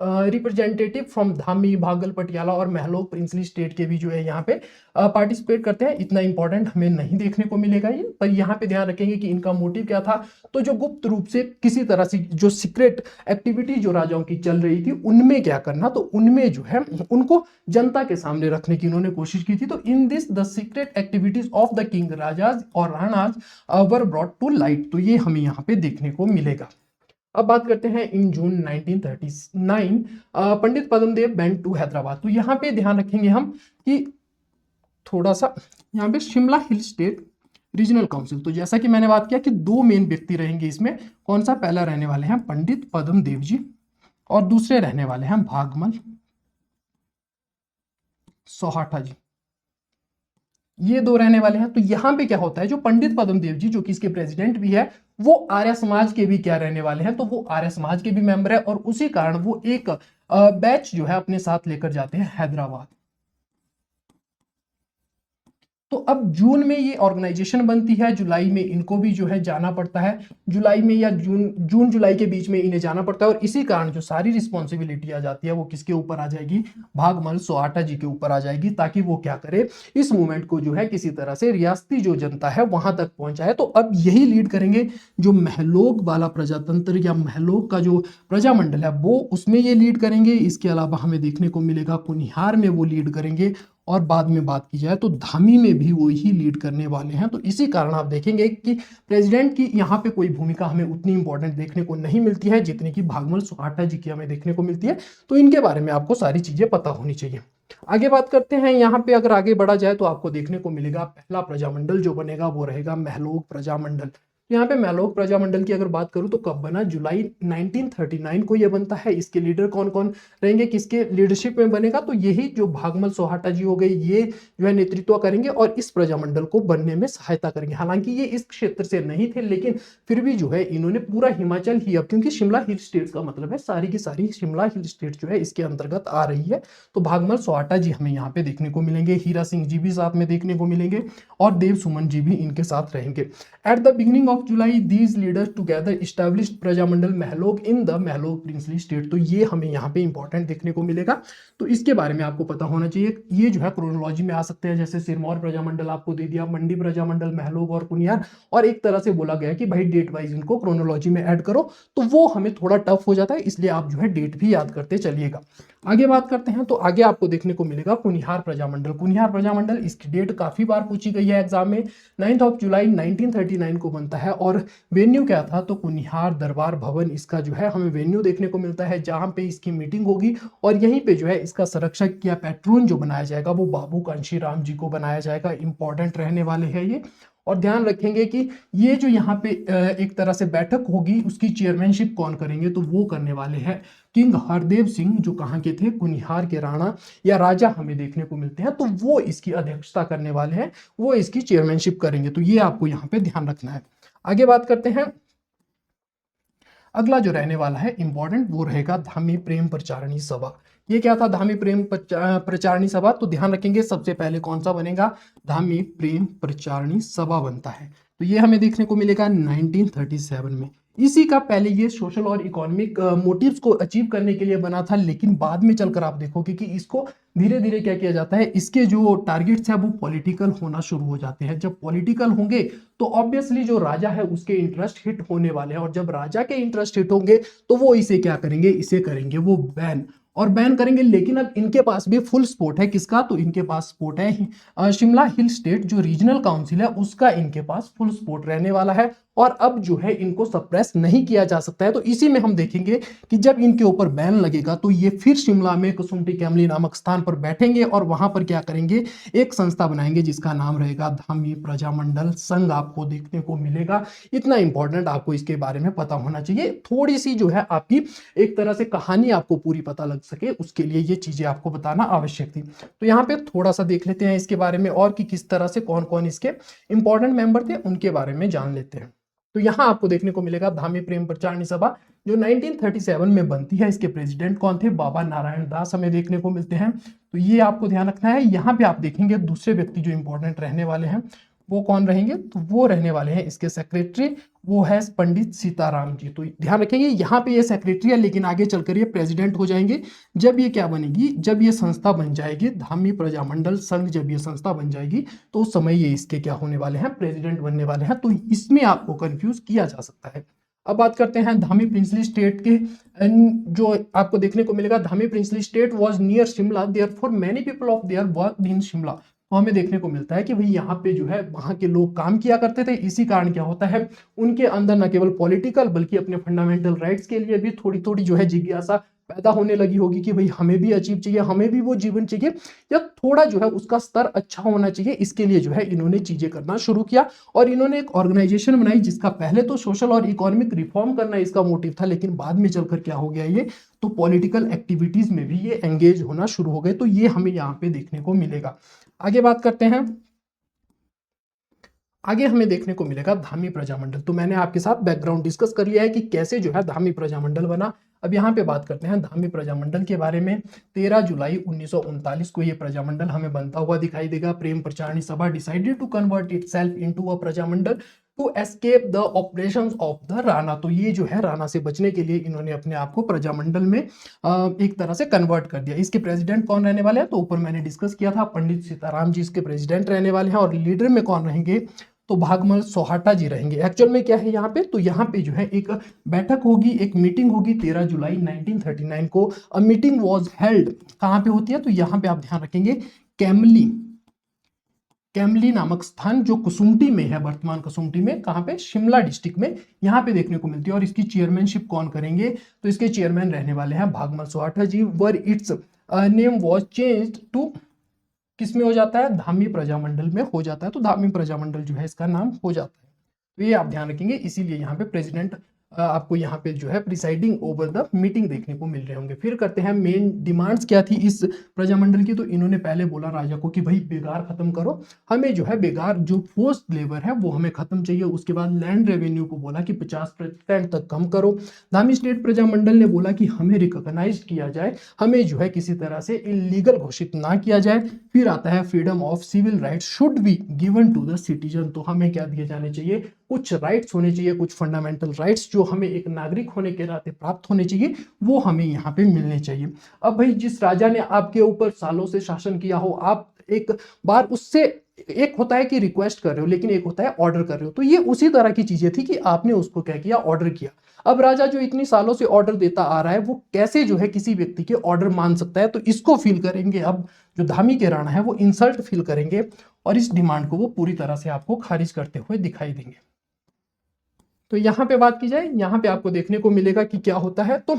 representative from Dhami, Bhagal, Patiala और महलोक प्रिंसली स्टेट के भी जो है यहाँ पे पार्टिसिपेट करते हैं। इतना इंपॉर्टेंट हमें नहीं देखने को मिलेगा ये, पर यहाँ पे ध्यान रखेंगे कि इनका मोटिव क्या था। तो जो गुप्त रूप से किसी तरह से जो सीक्रेट एक्टिविटी जो राजाओं की चल रही थी उनमें क्या करना, तो उनमें जो है उनको जनता के सामने रखने की इन्होंने कोशिश की थी। तो in this the secret activities of the king, राजाज और राणाज वर ब्रॉट टू लाइट, तो ये हमें यहाँ पे देखने को मिलेगा। अब बात करते हैं, इन जून 1939 पंडित पद्मदेव वेंट टू हैदराबाद, तो यहाँ पे ध्यान रखेंगे हम कि थोड़ा सा यहाँ पे शिमला हिल स्टेट रीजनल काउंसिल, तो जैसा कि मैंने बात किया कि 2 मेन व्यक्ति रहेंगे इसमें, कौन सा, पहला रहने वाले हैं पंडित पद्मदेव जी और दूसरे रहने वाले हैं भागमल सोहाटा जी, ये 2 रहने वाले हैं। तो यहाँ पे क्या होता है, जो पंडित पद्मदेव जी जो कि इसके प्रेसिडेंट भी है, वो आर्य समाज के भी क्या रहने वाले हैं, तो वो आर्य समाज के भी मेंबर है, और उसी कारण वो एक बैच जो है अपने साथ लेकर जाते हैं हैदराबाद। तो अब जून में ये ऑर्गेनाइजेशन बनती है, जुलाई में इनको भी जो है जाना पड़ता है, जुलाई में या जून जुलाई के बीच में इन्हें जाना पड़ता है, और इसी कारण जो सारी रिस्पॉन्सिबिलिटी आ जाती है वो किसके ऊपर आ जाएगी, भागमल सोहाटा जी के ऊपर आ जाएगी, ताकि वो क्या करे, इस मूवमेंट को जो है किसी तरह से रियासती जो जनता है वहां तक पहुंचाए। तो अब यही लीड करेंगे जो महलोक वाला प्रजातंत्र या महलोक का जो प्रजामंडल है वो उसमें ये लीड करेंगे। इसके अलावा हमें देखने को मिलेगा कुनिहार में वो लीड करेंगे, और बाद में बात की जाए तो धामी में भी वो ही लीड करने वाले हैं। तो इसी कारण आप देखेंगे कि प्रेसिडेंट की यहाँ पे कोई भूमिका हमें उतनी इंपॉर्टेंट देखने को नहीं मिलती है जितनी कि भागमल सोहाटा जी की हमें देखने को मिलती है। तो इनके बारे में आपको सारी चीजें पता होनी चाहिए। आगे बात करते हैं, यहाँ पे अगर आगे बढ़ा जाए तो आपको देखने को मिलेगा पहला प्रजामंडल जो बनेगा वो रहेगा महलोक प्रजामंडल। यहाँ पे महलोक प्रजामंडल की अगर बात करूं तो कब बना, जुलाई 1939 को यह बनता है। इसके लीडर कौन कौन रहेंगे, किसके लीडरशिप में बनेगा, तो यही जो भागमल सोहाटा जी हो गए ये जो है नेतृत्व करेंगे और इस प्रजामंडल को बनने में सहायता करेंगे। हालांकि ये इस क्षेत्र से नहीं थे, लेकिन फिर भी जो है इन्होंने पूरा हिमाचल ही, अब क्योंकि शिमला हिल स्टेट का मतलब है सारी की सारी शिमला हिल स्टेट जो है इसके अंतर्गत आ रही है, तो भागमल सोहाटा जी हमें यहाँ पे देखने को मिलेंगे, हीरा सिंह जी भी साथ में देखने को मिलेंगे और देव सुमन जी भी इनके साथ रहेंगे। At the beginning of July these leaders together established Prajamandal Mahlog in the Mahlog princely state, तो ये हमें यहाँ पे इंपॉर्टेंट देखने को मिलेगा। तो इसके बारे में आपको पता होना चाहिए। ये जो है क्रोनोलॉजी में आ सकते हैं, जैसे सिरमौर प्रजामंडल आपको दे दिया, मंडी प्रजामंडल, महलोक और कुनियार, और एक तरह से बोला गया कि भाई डेट वाइज इनको क्रोनोलॉजी में ऐड करो, तो वो हमें थोड़ा टफ हो जाता है, इसलिए आप जो है डेट भी याद करते चलिएगा। आगे बात करते हैं, तो आगे आपको देखने को मिलेगा कुनिहार प्रजामंडल। कुनिहार प्रजामंडल इसकी डेट काफी बार पूछी गई है एग्जाम में, 9 जुलाई 1939 को बनता है, और वेन्यू क्या था, तो कुनिहार दरबार भवन इसका जो है हमें वेन्यू देखने को मिलता है, जहां पे इसकी मीटिंग होगी, और यहीं पे जो है इसका संरक्षक या पैट्रोन जो बनाया जाएगा वो बाबू कांशीराम जी को बनाया जाएगा। इंपॉर्टेंट रहने वाले हैं ये, और ध्यान रखेंगे कि ये जो यहाँ पे एक तरह से बैठक होगी उसकी चेयरमैनशिप कौन करेंगे, तो वो करने वाले हैं किंग हरदेव सिंह, जो कहाँ के थे, कुनिहार के राणा या राजा हमें देखने को मिलते हैं, तो वो इसकी अध्यक्षता करने वाले हैं, वो इसकी चेयरमैनशिप करेंगे। तो ये आपको यहाँ पे ध्यान रखना है। आगे बात करते हैं, अगला जो रहने वाला है इंपॉर्टेंट वो रहेगा धामी प्रेम प्रचारणी सभा। ये क्या था धामी प्रेम प्रचारणी सभा? तो ध्यान रखेंगे सबसे पहले कौन सा बनेगा, धामी प्रेम प्रचारणी सभा बनता है। तो ये हमें देखने को मिलेगा 1937 में। इसी का पहले ये सोशल और इकोनॉमिक मोटिव्स को अचीव करने के लिए बना था, लेकिन बाद में चलकर आप देखोगे कि इसको धीरे धीरे क्या किया जाता है, इसके जो टारगेट्स है वो पॉलिटिकल होना शुरू हो जाते हैं। जब पॉलिटिकल होंगे तो ऑब्वियसली जो राजा है उसके इंटरेस्ट हिट होने वाले हैं, और जब राजा के इंटरेस्ट हिट होंगे तो वो इसे क्या करेंगे, इसे करेंगे वो बैन, और बैन करेंगे। लेकिन अब इनके पास भी फुल सपोर्ट है, किसका? तो इनके पास सपोर्ट है शिमला हिल स्टेट जो रीजनल काउंसिल है उसका इनके पास फुल सपोर्ट रहने वाला है, और अब जो है इनको सप्रेस नहीं किया जा सकता है। तो इसी में हम देखेंगे कि जब इनके ऊपर बैन लगेगा तो ये फिर शिमला में कसुम्पटी कैमली नामक स्थान पर बैठेंगे और वहां पर क्या करेंगे, एक संस्था बनाएंगे जिसका नाम रहेगा धामी प्रजामंडल संघ, आपको देखने को मिलेगा। इतना इंपॉर्टेंट आपको इसके बारे में पता होना चाहिए, थोड़ी सी जो है आपकी एक तरह से कहानी आपको पूरी पता लग सके, उसके लिए ये चीजें आपको बताना आवश्यक थी। तो यहाँ पे थोड़ा सा देख लेते हैं इसके बारे में, और कि किस तरह से कौन कौन इसके इंपॉर्टेंट मेंबर थे उनके बारे में जान लेते हैं। तो यहाँ आपको देखने को मिलेगा धामी प्रेम प्रचारणी सभा जो 1937 में बनती है। इसके प्रेसिडेंट कौन थे? बाबा नारायण दास हमें देखने को मिलते हैं। तो ये आपको ध्यान रखना है। यहाँ पे आप देखेंगे दूसरे व्यक्ति जो इंपॉर्टेंट रहने वाले हैं वो कौन रहेंगे, तो वो रहने वाले हैं इसके सेक्रेटरी, वो है पंडित सीताराम जी। तो ध्यान रखेंगे यहाँ पे ये सेक्रेटरी है, लेकिन आगे चलकर ये प्रेसिडेंट हो जाएंगे जब ये क्या बनेगी, जब ये संस्था बन जाएगी धामी प्रजामंडल संघ। जब ये संस्था बन जाएगी तो उस समय ये इसके क्या होने वाले हैं, प्रेसिडेंट बनने वाले हैं। तो इसमें आपको कंफ्यूज किया जा सकता है। अब बात करते हैं धामी प्रिंसली स्टेट के, जो आपको देखने को मिलेगा Dhami princely state was near Shimla, therefore many people of their work in Shimla. तो हमें देखने को मिलता है कि भाई यहाँ पे जो है वहाँ के लोग काम किया करते थे। इसी कारण क्या होता है, उनके अंदर न केवल पॉलिटिकल बल्कि अपने फंडामेंटल राइट्स के लिए भी थोड़ी थोड़ी जो है जिज्ञासा पैदा होने लगी होगी कि भाई हमें भी अचीव चाहिए, हमें भी वो जीवन चाहिए, या थोड़ा जो है उसका स्तर अच्छा होना चाहिए। इसके लिए जो है इन्होंने चीजें करना शुरू किया, और इन्होंने एक ऑर्गेनाइजेशन बनाई जिसका पहले तो सोशल और इकोनॉमिक रिफॉर्म करना इसका मोटिव था, लेकिन बाद में चलकर क्या हो गया, ये तो पॉलिटिकल एक्टिविटीज में भी ये एंगेज होना शुरू हो गए। तो ये हमें यहाँ पे देखने को मिलेगा। आगे बात करते हैं, आगे हमें देखने को मिलेगा धामी प्रजामंडल। तो मैंने आपके साथ बैकग्राउंड डिस्कस कर लिया है कि कैसे जो है धामी प्रजामंडल बना। अब यहाँ पे बात करते हैं धामी प्रजामंडल के बारे में। 13 जुलाई 1939 को ये प्रजामंडल हमें बनता हुआ दिखाई देगा। Prem Pracharini Sabha decided to convert itself into a Prajamandal to escape the operations of the Rana. तो ये जो है राणा से बचने के लिए इन्होंने अपने आप को प्रजामंडल में एक तरह से कन्वर्ट कर दिया। इसके प्रेसिडेंट कौन रहने वाले हैं, तो ऊपर मैंने डिस्कस किया था, पंडित सीताराम जी इसके प्रेसिडेंट रहने वाले हैं, और लीडर में कौन रहेंगे, तो भागमल सोहाटा जी रहेंगे। एक्चुअल में क्या है यहाँ पे, तो यहाँ पे जो है एक बैठक होगी, एक मीटिंग होगी 13 जुलाई 1939 को। अ मीटिंग वाज हेल्ड, कहाँ पे होती है, तो यहाँ पे आप ध्यान रखेंगे कैमली, कैमली नामक स्थान जो कुसुम्पटी में है, वर्तमान कुसुम्पटी में, कहाँ पे, शिमला डिस्ट्रिक्ट में, यहाँ पे देखने को मिलती है। और इसकी चेयरमैनशिप कौन करेंगे, तो इसके चेयरमैन रहने वाले हैं भागमल सोहाटा जी। Where its name was changed to, किस में हो जाता है, धामी प्रजामंडल में हो जाता है। तो धामी प्रजामंडल जो है इसका नाम हो जाता है। तो ये आप ध्यान रखेंगे, इसीलिए यहाँ पे प्रेसिडेंट आपको यहाँ पे जो है प्रिसाइडिंग ओवर द मीटिंग देखने को मिल रहे होंगे। फिर करते हैं मेन डिमांड्स क्या थी इस प्रजामंडल की। तो इन्होंने पहले बोला राजा को कि भाई बेगार खत्म करो, हमें जो है बेगार जो फोर्स्ड लेबर है वो हमें खत्म चाहिए। उसके बाद लैंड रेवेन्यू को बोला कि 50% तक कम करो। धामी स्टेट प्रजामंडल ने बोला कि हमें रिकॉग्नाइज किया जाए, हमें जो है किसी तरह से इलीगल घोषित ना किया जाए। फिर आता है freedom of civil rights should be given to the citizen. तो हमें क्या दिए जाने चाहिए, कुछ राइट्स होने चाहिए, कुछ फंडामेंटल राइट्स जो हमें एक नागरिक होने के नाते प्राप्त होने चाहिए, वो हमें यहाँ पे मिलने चाहिए। अब भाई जिस राजा ने आपके ऊपर सालों से शासन किया हो, आप एक बार उससे, एक होता है कि रिक्वेस्ट कर रहे हो, लेकिन एक होता है ऑर्डर कर रहे हो। तो ये उसी तरह की चीजें थी कि आपने उसको क्या किया, ऑर्डर किया। अब राजा जो इतनी सालों से ऑर्डर देता आ रहा है, वो कैसे जो है किसी व्यक्ति के ऑर्डर मान सकता है, तो इसको फील करेंगे अब जो धामी के राणा है वो इंसल्ट फील करेंगे, और इस डिमांड को वो पूरी तरह से आपको खारिज करते हुए दिखाई देंगे। तो यहाँ पे बात की जाए, यहाँ पे आपको देखने को मिलेगा कि क्या होता है, तो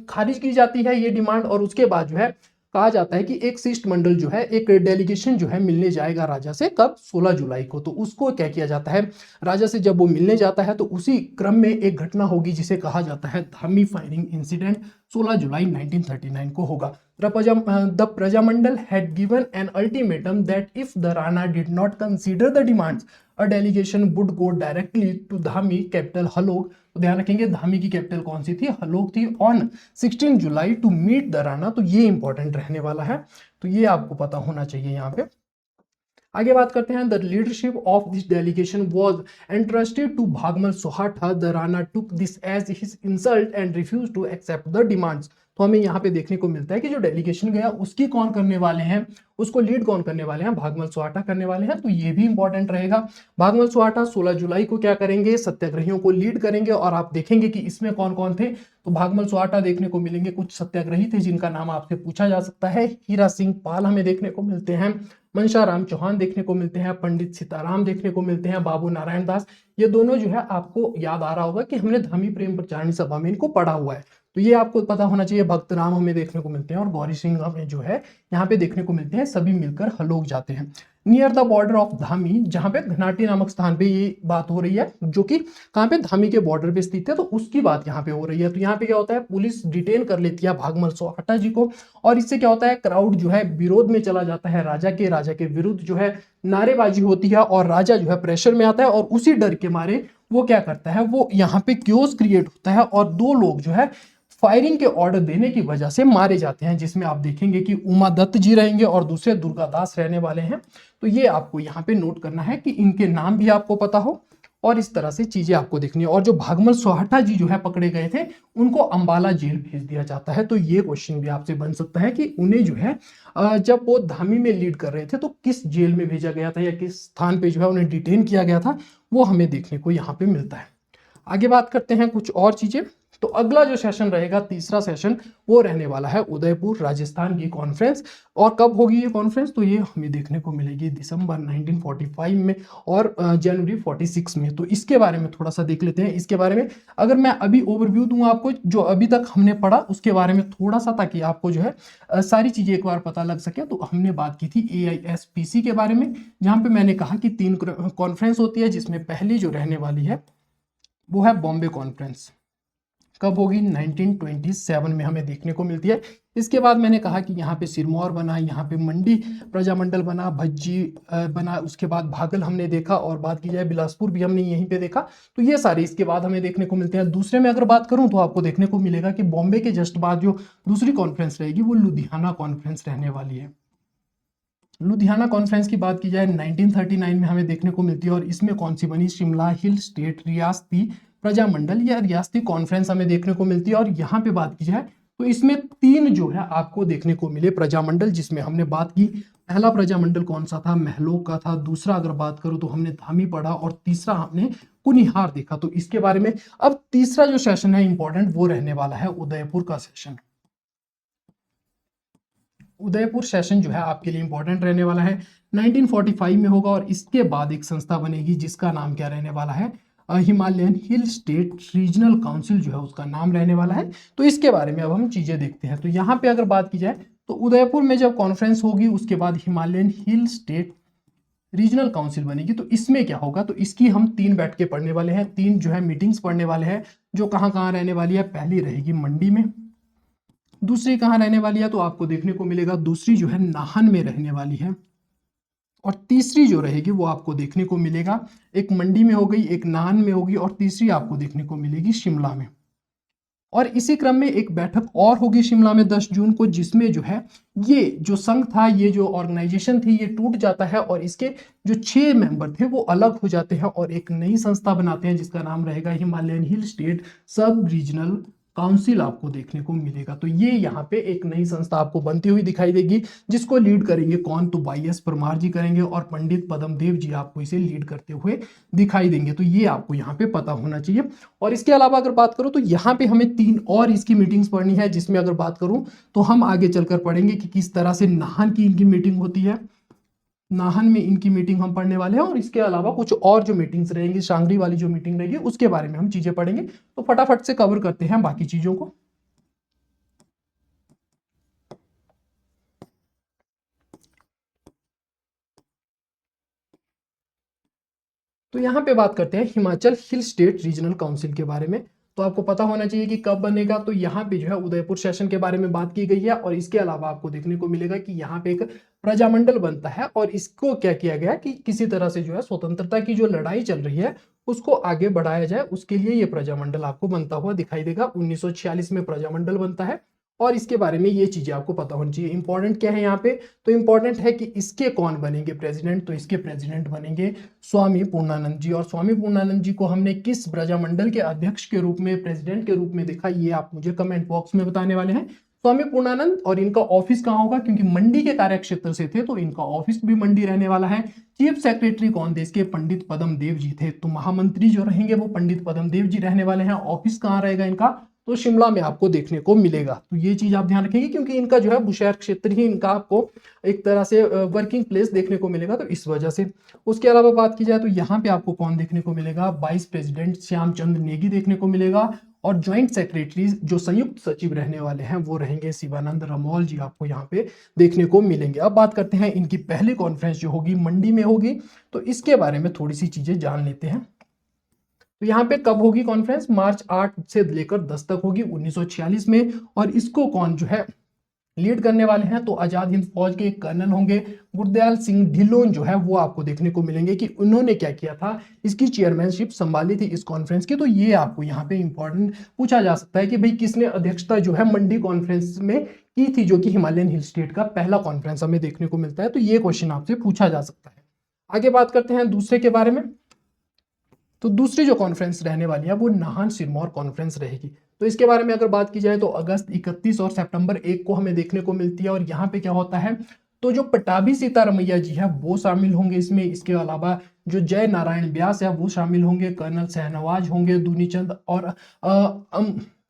खारिज की जाती है ये डिमांड, और उसके बाद जो है कहा जाता है कि एक शिष्टमंडल जो है, एक डेलीगेशन जो है मिलने जाएगा राजा से, कब, 16 जुलाई को। तो उसको क्या किया जाता है, राजा से जब वो मिलने जाता है तो उसी क्रम में एक घटना होगी जिसे कहा जाता है धामी फायरिंग इंसिडेंट, 16 जुलाई 1939 को होगा। The Prajamandal had given an ultimatum that if the Rana did not consider the demands a delegation would go directly to Dhami capital Halog. तो ध्यान रखेंगे धामी की कैपिटल कौन सी थी, हलोग थी, on 16 July to meet the Rana. तो ये इंपॉर्टेंट रहने वाला है, तो ये आपको पता होना चाहिए यहाँ पे। आगे बात करते हैं, the leadership of this delegation was entrusted to Bhagmal Sohata. The Rana took this as his insult and refuse to accept the demands. तो हमें यहाँ पे देखने को मिलता है कि जो डेलीगेशन गया उसकी कौन करने वाले हैं, उसको लीड कौन करने वाले हैं, भागमल सोहाटा करने वाले हैं। तो ये भी इंपॉर्टेंट रहेगा। भागमल सोहाटा 16 जुलाई को क्या करेंगे, सत्याग्रहियों को लीड करेंगे। और आप देखेंगे कि इसमें कौन कौन थे, तो भागमल सोहाटा देखने को मिलेंगे, कुछ सत्याग्रही थे जिनका नाम आपसे पूछा जा सकता है। हीरा सिंह पाल हमें देखने को मिलते हैं, मनशाराम चौहान देखने को मिलते हैं, पंडित सीताराम देखने को मिलते हैं, बाबू नारायण दास। ये दोनों जो है आपको याद आ रहा होगा कि हमने धामी प्रेम प्रचारणी सभा में इनको पढ़ा हुआ है, तो ये आपको पता होना चाहिए। भक्त राम हमें देखने को मिलते हैं और गौरी सिंह हमें जो है यहाँ पे देखने को मिलते हैं, सभी मिलकर हलोग जाते हैं। Near the border of Dhami, जहां पे घनाटी नामक स्थान पे ये बात हो रही है, जो कि कहां पे, धामी के बॉर्डर पे स्थित है, तो उसकी बात यहाँ पे हो रही है। तो यहाँ पे क्या होता है, पुलिस डिटेन कर लेती है भागमल सोहाटा जी को, और इससे क्या होता है, क्राउड जो है विरोध में चला जाता है राजा के विरुद्ध जो है नारेबाजी होती है, और राजा जो है प्रेशर में आता है, और उसी डर के मारे वो क्या करता है, वो यहाँ पे क्योस क्रिएट होता है, और दो लोग जो है फायरिंग के ऑर्डर देने की वजह से मारे जाते हैं, जिसमें आप देखेंगे कि उमा दत्त जी रहेंगे और दूसरे दुर्गादास रहने वाले हैं। तो ये आपको यहाँ पे नोट करना है कि इनके नाम भी आपको पता हो, और इस तरह से चीजें आपको देखनी है। और जो भागमल सोहाटा जी जो है पकड़े गए थे, उनको अंबाला जेल भेज दिया जाता है। तो ये क्वेश्चन भी आपसे बन सकता है कि उन्हें जो है जब वो धामी में लीड कर रहे थे तो किस जेल में भेजा गया था, या किस स्थान पे जो है उन्हें डिटेन किया गया था, वो हमें देखने को यहाँ पे मिलता है। आगे बात करते हैं कुछ और चीजें। तो अगला जो सेशन रहेगा, तीसरा सेशन, वो रहने वाला है उदयपुर राजस्थान की कॉन्फ्रेंस। और कब होगी ये कॉन्फ्रेंस, तो ये हमें देखने को मिलेगी दिसंबर 1945 में और जनवरी 46 में। तो इसके बारे में थोड़ा सा देख लेते हैं। इसके बारे में अगर मैं अभी ओवरव्यू दूं आपको, जो अभी तक हमने पढ़ा उसके बारे में थोड़ा सा, ताकि आपको जो है सारी चीजें एक बार पता लग सके। तो हमने बात की थी AISPC के बारे में, जहां पे मैंने कहा कि 3 कॉन्फ्रेंस होती है, जिसमें पहली जो रहने वाली है वो है बॉम्बे कॉन्फ्रेंस। कब होगी, 1927 में हमें देखने को मिलती है। इसके बाद मैंने कहा कि यहाँ पे सिरमौर बना, यहाँ पे मंडी प्रजामंडल बना, भज्जी बना, उसके बाद भागल हमने देखा, और बात की जाए बिलासपुर भी हमने यहीं पे देखा। तो ये सारे इसके बाद हमें देखने को मिलते हैं। दूसरे में अगर बात करूं तो आपको देखने को मिलेगा कि बॉम्बे के जस्ट बाद जो दूसरी कॉन्फ्रेंस रहेगी वो लुधियाना कॉन्फ्रेंस रहने वाली है। लुधियाना कॉन्फ्रेंस की बात की जाए 1939 में हमें देखने को मिलती है, और इसमें कौन सी बनी, शिमला हिल स्टेट रियासती प्रजामंडल या रियासती कॉन्फ्रेंस हमें देखने को मिलती है। और यहाँ पे बात की जाए तो इसमें 3 जो है आपको देखने को मिले प्रजामंडल, जिसमें हमने बात की, पहला प्रजामंडल कौन सा था, महलोक का था। दूसरा अगर बात करूं तो हमने धामी पढ़ा, और तीसरा हमने कुनिहार देखा। तो इसके बारे में अब तीसरा जो सेशन है इंपॉर्टेंट, वो रहने वाला है उदयपुर का सेशन। उदयपुर सेशन जो है आपके लिए इंपॉर्टेंट रहने वाला है, 1945 में होगा। और इसके बाद एक संस्था बनेगी जिसका नाम क्या रहने वाला है, Himalayan hill state regional council जो है उसका नाम रहने वाला है। तो इसके बारे में अब हम चीजें देखते हैं। तो यहाँ पे अगर बात की जाए तो उदयपुर में जब कॉन्फ्रेंस होगी, उसके बाद Himalayan hill state regional council बनेगी। तो इसमें क्या होगा, तो इसकी हम 3 बैठ के पढ़ने वाले हैं, 3 जो है मीटिंग्स पढ़ने वाले हैं, जो कहाँ कहाँ रहने वाली है। पहली रहेगी मंडी में, दूसरी कहाँ रहने वाली है, तो आपको देखने को मिलेगा दूसरी जो है नाहन में रहने वाली है, और तीसरी जो रहेगी वो आपको देखने को मिलेगा, एक मंडी में हो गई, एक नाहन में होगी, और तीसरी आपको देखने को मिलेगी शिमला में। और इसी क्रम में एक बैठक और होगी शिमला में 10 जून को, जिसमें जो है ये जो संघ था, ये जो ऑर्गेनाइजेशन थी, ये टूट जाता है, और इसके जो 6 मेंबर थे वो अलग हो जाते हैं और एक नई संस्था बनाते हैं, जिसका नाम रहेगा हिमालयन हिल स्टेट सब रीजनल काउंसिल आपको देखने को मिलेगा। तो ये यहाँ पे एक नई संस्था आपको बनती हुई दिखाई देगी, जिसको लीड करेंगे कौन, तो YS परमार जी करेंगे, और पंडित पद्मदेव जी आपको इसे लीड करते हुए दिखाई देंगे। तो ये आपको यहाँ पे पता होना चाहिए। और इसके अलावा अगर बात करूँ तो यहाँ पे हमें 3 और इसकी मीटिंग्स पढ़नी है, जिसमें अगर बात करूँ तो हम आगे चलकर पढ़ेंगे कि किस तरह से नाहन की इनकी मीटिंग होती है, नाहन में इनकी मीटिंग हम पढ़ने वाले हैं। और इसके अलावा कुछ और जो मीटिंग्स रहेंगी, शांगरी वाली जो मीटिंग रहेगी, उसके बारे में हम चीजें पढ़ेंगे। तो फटाफट से कवर करते हैं बाकी चीजों को। तो यहाँ पे बात करते हैं हिमाचल हिल स्टेट रीजनल काउंसिल के बारे में। तो आपको पता होना चाहिए कि कब बनेगा। तो यहाँ पे जो है उदयपुर सेशन के बारे में बात की गई है, और इसके अलावा आपको देखने को मिलेगा कि यहाँ पे एक प्रजामंडल बनता है और इसको क्या किया गया कि किसी तरह से जो है स्वतंत्रता की जो लड़ाई चल रही है उसको आगे बढ़ाया जाए, उसके लिए ये प्रजामंडल आपको बनता हुआ दिखाई देगा। 1946 में प्रजामंडल बनता है और इसके बारे में ये चीजें आपको पता होनी चाहिए। इंपॉर्टेंट क्या है यहाँ पे, तो इंपॉर्टेंट है कि इसके कौन बनेंगे प्रेसिडेंट, तो इसके प्रेसिडेंट बनेंगे स्वामी पूर्णानंद जी। और स्वामी पूर्णानंद जी को हमने किस प्रजामंडल के अध्यक्ष के रूप में, प्रेसिडेंट के रूप में देखा, ये आप मुझे कमेंट बॉक्स में बताने वाले हैं। स्वामी पूर्णानंद, और इनका ऑफिस कहाँ होगा, क्योंकि मंडी के कार्यक्षेत्र से थे तो इनका ऑफिस भी मंडी रहने वाला है। चीफ सेक्रेटरी कौन थे इसके, पंडित पदम देव जी थे। तो महामंत्री जो रहेंगे वो पंडित पदम देव जी रहने वाले हैं। ऑफिस कहाँ रहेगा इनका, तो शिमला में आपको देखने को मिलेगा। तो ये चीज आप ध्यान रखेंगे क्योंकि इनका जो है बुशहर क्षेत्र ही इनका आपको एक तरह से वर्किंग प्लेस देखने को मिलेगा, तो इस वजह से। उसके अलावा बात की जाए तो यहाँ पे आपको कौन देखने को मिलेगा, वाइस प्रेसिडेंट श्यामचंद्र नेगी देखने को मिलेगा। और ज्वाइंट सेक्रेटरी जो संयुक्त सचिव रहने वाले हैं वो रहेंगे शिवानंद रमौल जी, आपको यहाँ पे देखने को मिलेंगे। अब बात करते हैं इनकी पहली कॉन्फ्रेंस जो होगी मंडी में होगी, तो इसके बारे में थोड़ी सी चीजें जान लेते हैं। तो यहाँ पे कब होगी कॉन्फ्रेंस, मार्च 8 से लेकर 10 तक होगी 1946 में। और इसको कौन जो है लीड करने वाले हैं, तो आजाद हिंद फौज के एक कर्नल होंगे गुरदयाल सिंह ढिल्लोन जो है वो आपको देखने को मिलेंगे कि उन्होंने क्या किया था, इसकी चेयरमैनशिप संभाली थी इस कॉन्फ्रेंस की। तो ये आपको यहाँ पे इंपॉर्टेंट पूछा जा सकता है कि भाई किसने अध्यक्षता जो है मंडी कॉन्फ्रेंस में की थी, जो कि हिमालयन हिल स्टेट का पहला कॉन्फ्रेंस हमें देखने को मिलता है। तो ये क्वेश्चन आपसे पूछा जा सकता है। आगे बात करते हैं दूसरे के बारे में। तो दूसरी जो कॉन्फ्रेंस रहने वाली है वो नाहन सिरमौर कॉन्फ्रेंस रहेगी। तो इसके बारे में अगर बात की जाए तो अगस्त 31 और सितंबर 1 को हमें देखने को मिलती है। और यहाँ पे क्या होता है, तो जो पटाभी सीतारमैया जी है वो शामिल होंगे इसमें। इसके अलावा जो जय नारायण व्यास है वो शामिल होंगे, कर्नल शहनवाज होंगे, दुनीचंद और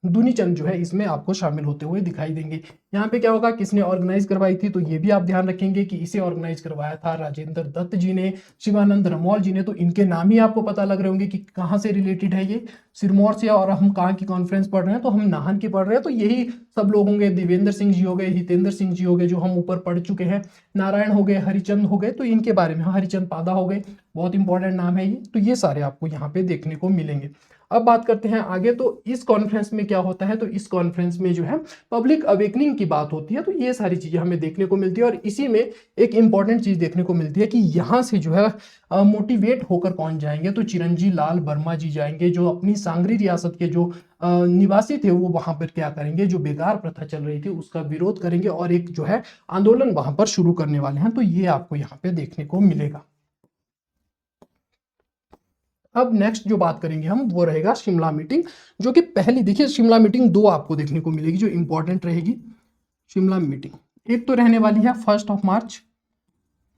दुनीचंद जो है इसमें आपको शामिल होते हुए दिखाई देंगे। यहाँ पे क्या होगा, किसने ऑर्गेनाइज करवाई थी, तो ये भी आप ध्यान रखेंगे कि इसे ऑर्गेनाइज करवाया था राजेंद्र दत्त जी ने, शिवानंद रमौल जी ने। तो इनके नाम ही आपको पता लग रहे होंगे कि कहाँ से रिलेटेड है ये, सिरमौर से। और हम कहाँ की कॉन्फ्रेंस पढ़ रहे हैं, तो हम नाहन की पढ़ रहे हैं। तो यही सब लोग होंगे, देवेंद्र सिंह जी हो गए, हितेंद्र सिंह जी हो गए जो हम ऊपर पढ़ चुके हैं, नारायण हो गए, हरिचंद हो गए, तो इनके बारे में, हरिचंद पादा हो गए, बहुत इंपॉर्टेंट नाम है ये। तो ये सारे आपको यहाँ पे देखने को मिलेंगे। अब बात करते हैं आगे। तो इस कॉन्फ्रेंस में क्या होता है, तो इस कॉन्फ्रेंस में जो है पब्लिक अवेकनिंग की बात होती है। तो ये सारी चीजें हमें देखने को मिलती है। और इसी में एक इंपॉर्टेंट चीज देखने को मिलती है कि यहाँ से जो है मोटिवेट होकर कौन जाएंगे, तो चिरंजी लाल वर्मा जी जाएंगे, जो अपनी सांगरी रियासत के जो निवासी थे वो वहां पर क्या करेंगे, जो बेकार प्रथा चल रही थी उसका विरोध करेंगे और एक जो है आंदोलन वहां पर शुरू करने वाले हैं। तो ये आपको यहाँ पे देखने को मिलेगा। अब नेक्स्ट जो बात करेंगे हम वो रहेगा शिमला मीटिंग, जो कि पहली, देखिए शिमला मीटिंग दो आपको देखने को मिलेगी जो इंपॉर्टेंट रहेगी। शिमला मीटिंग एक तो रहने वाली है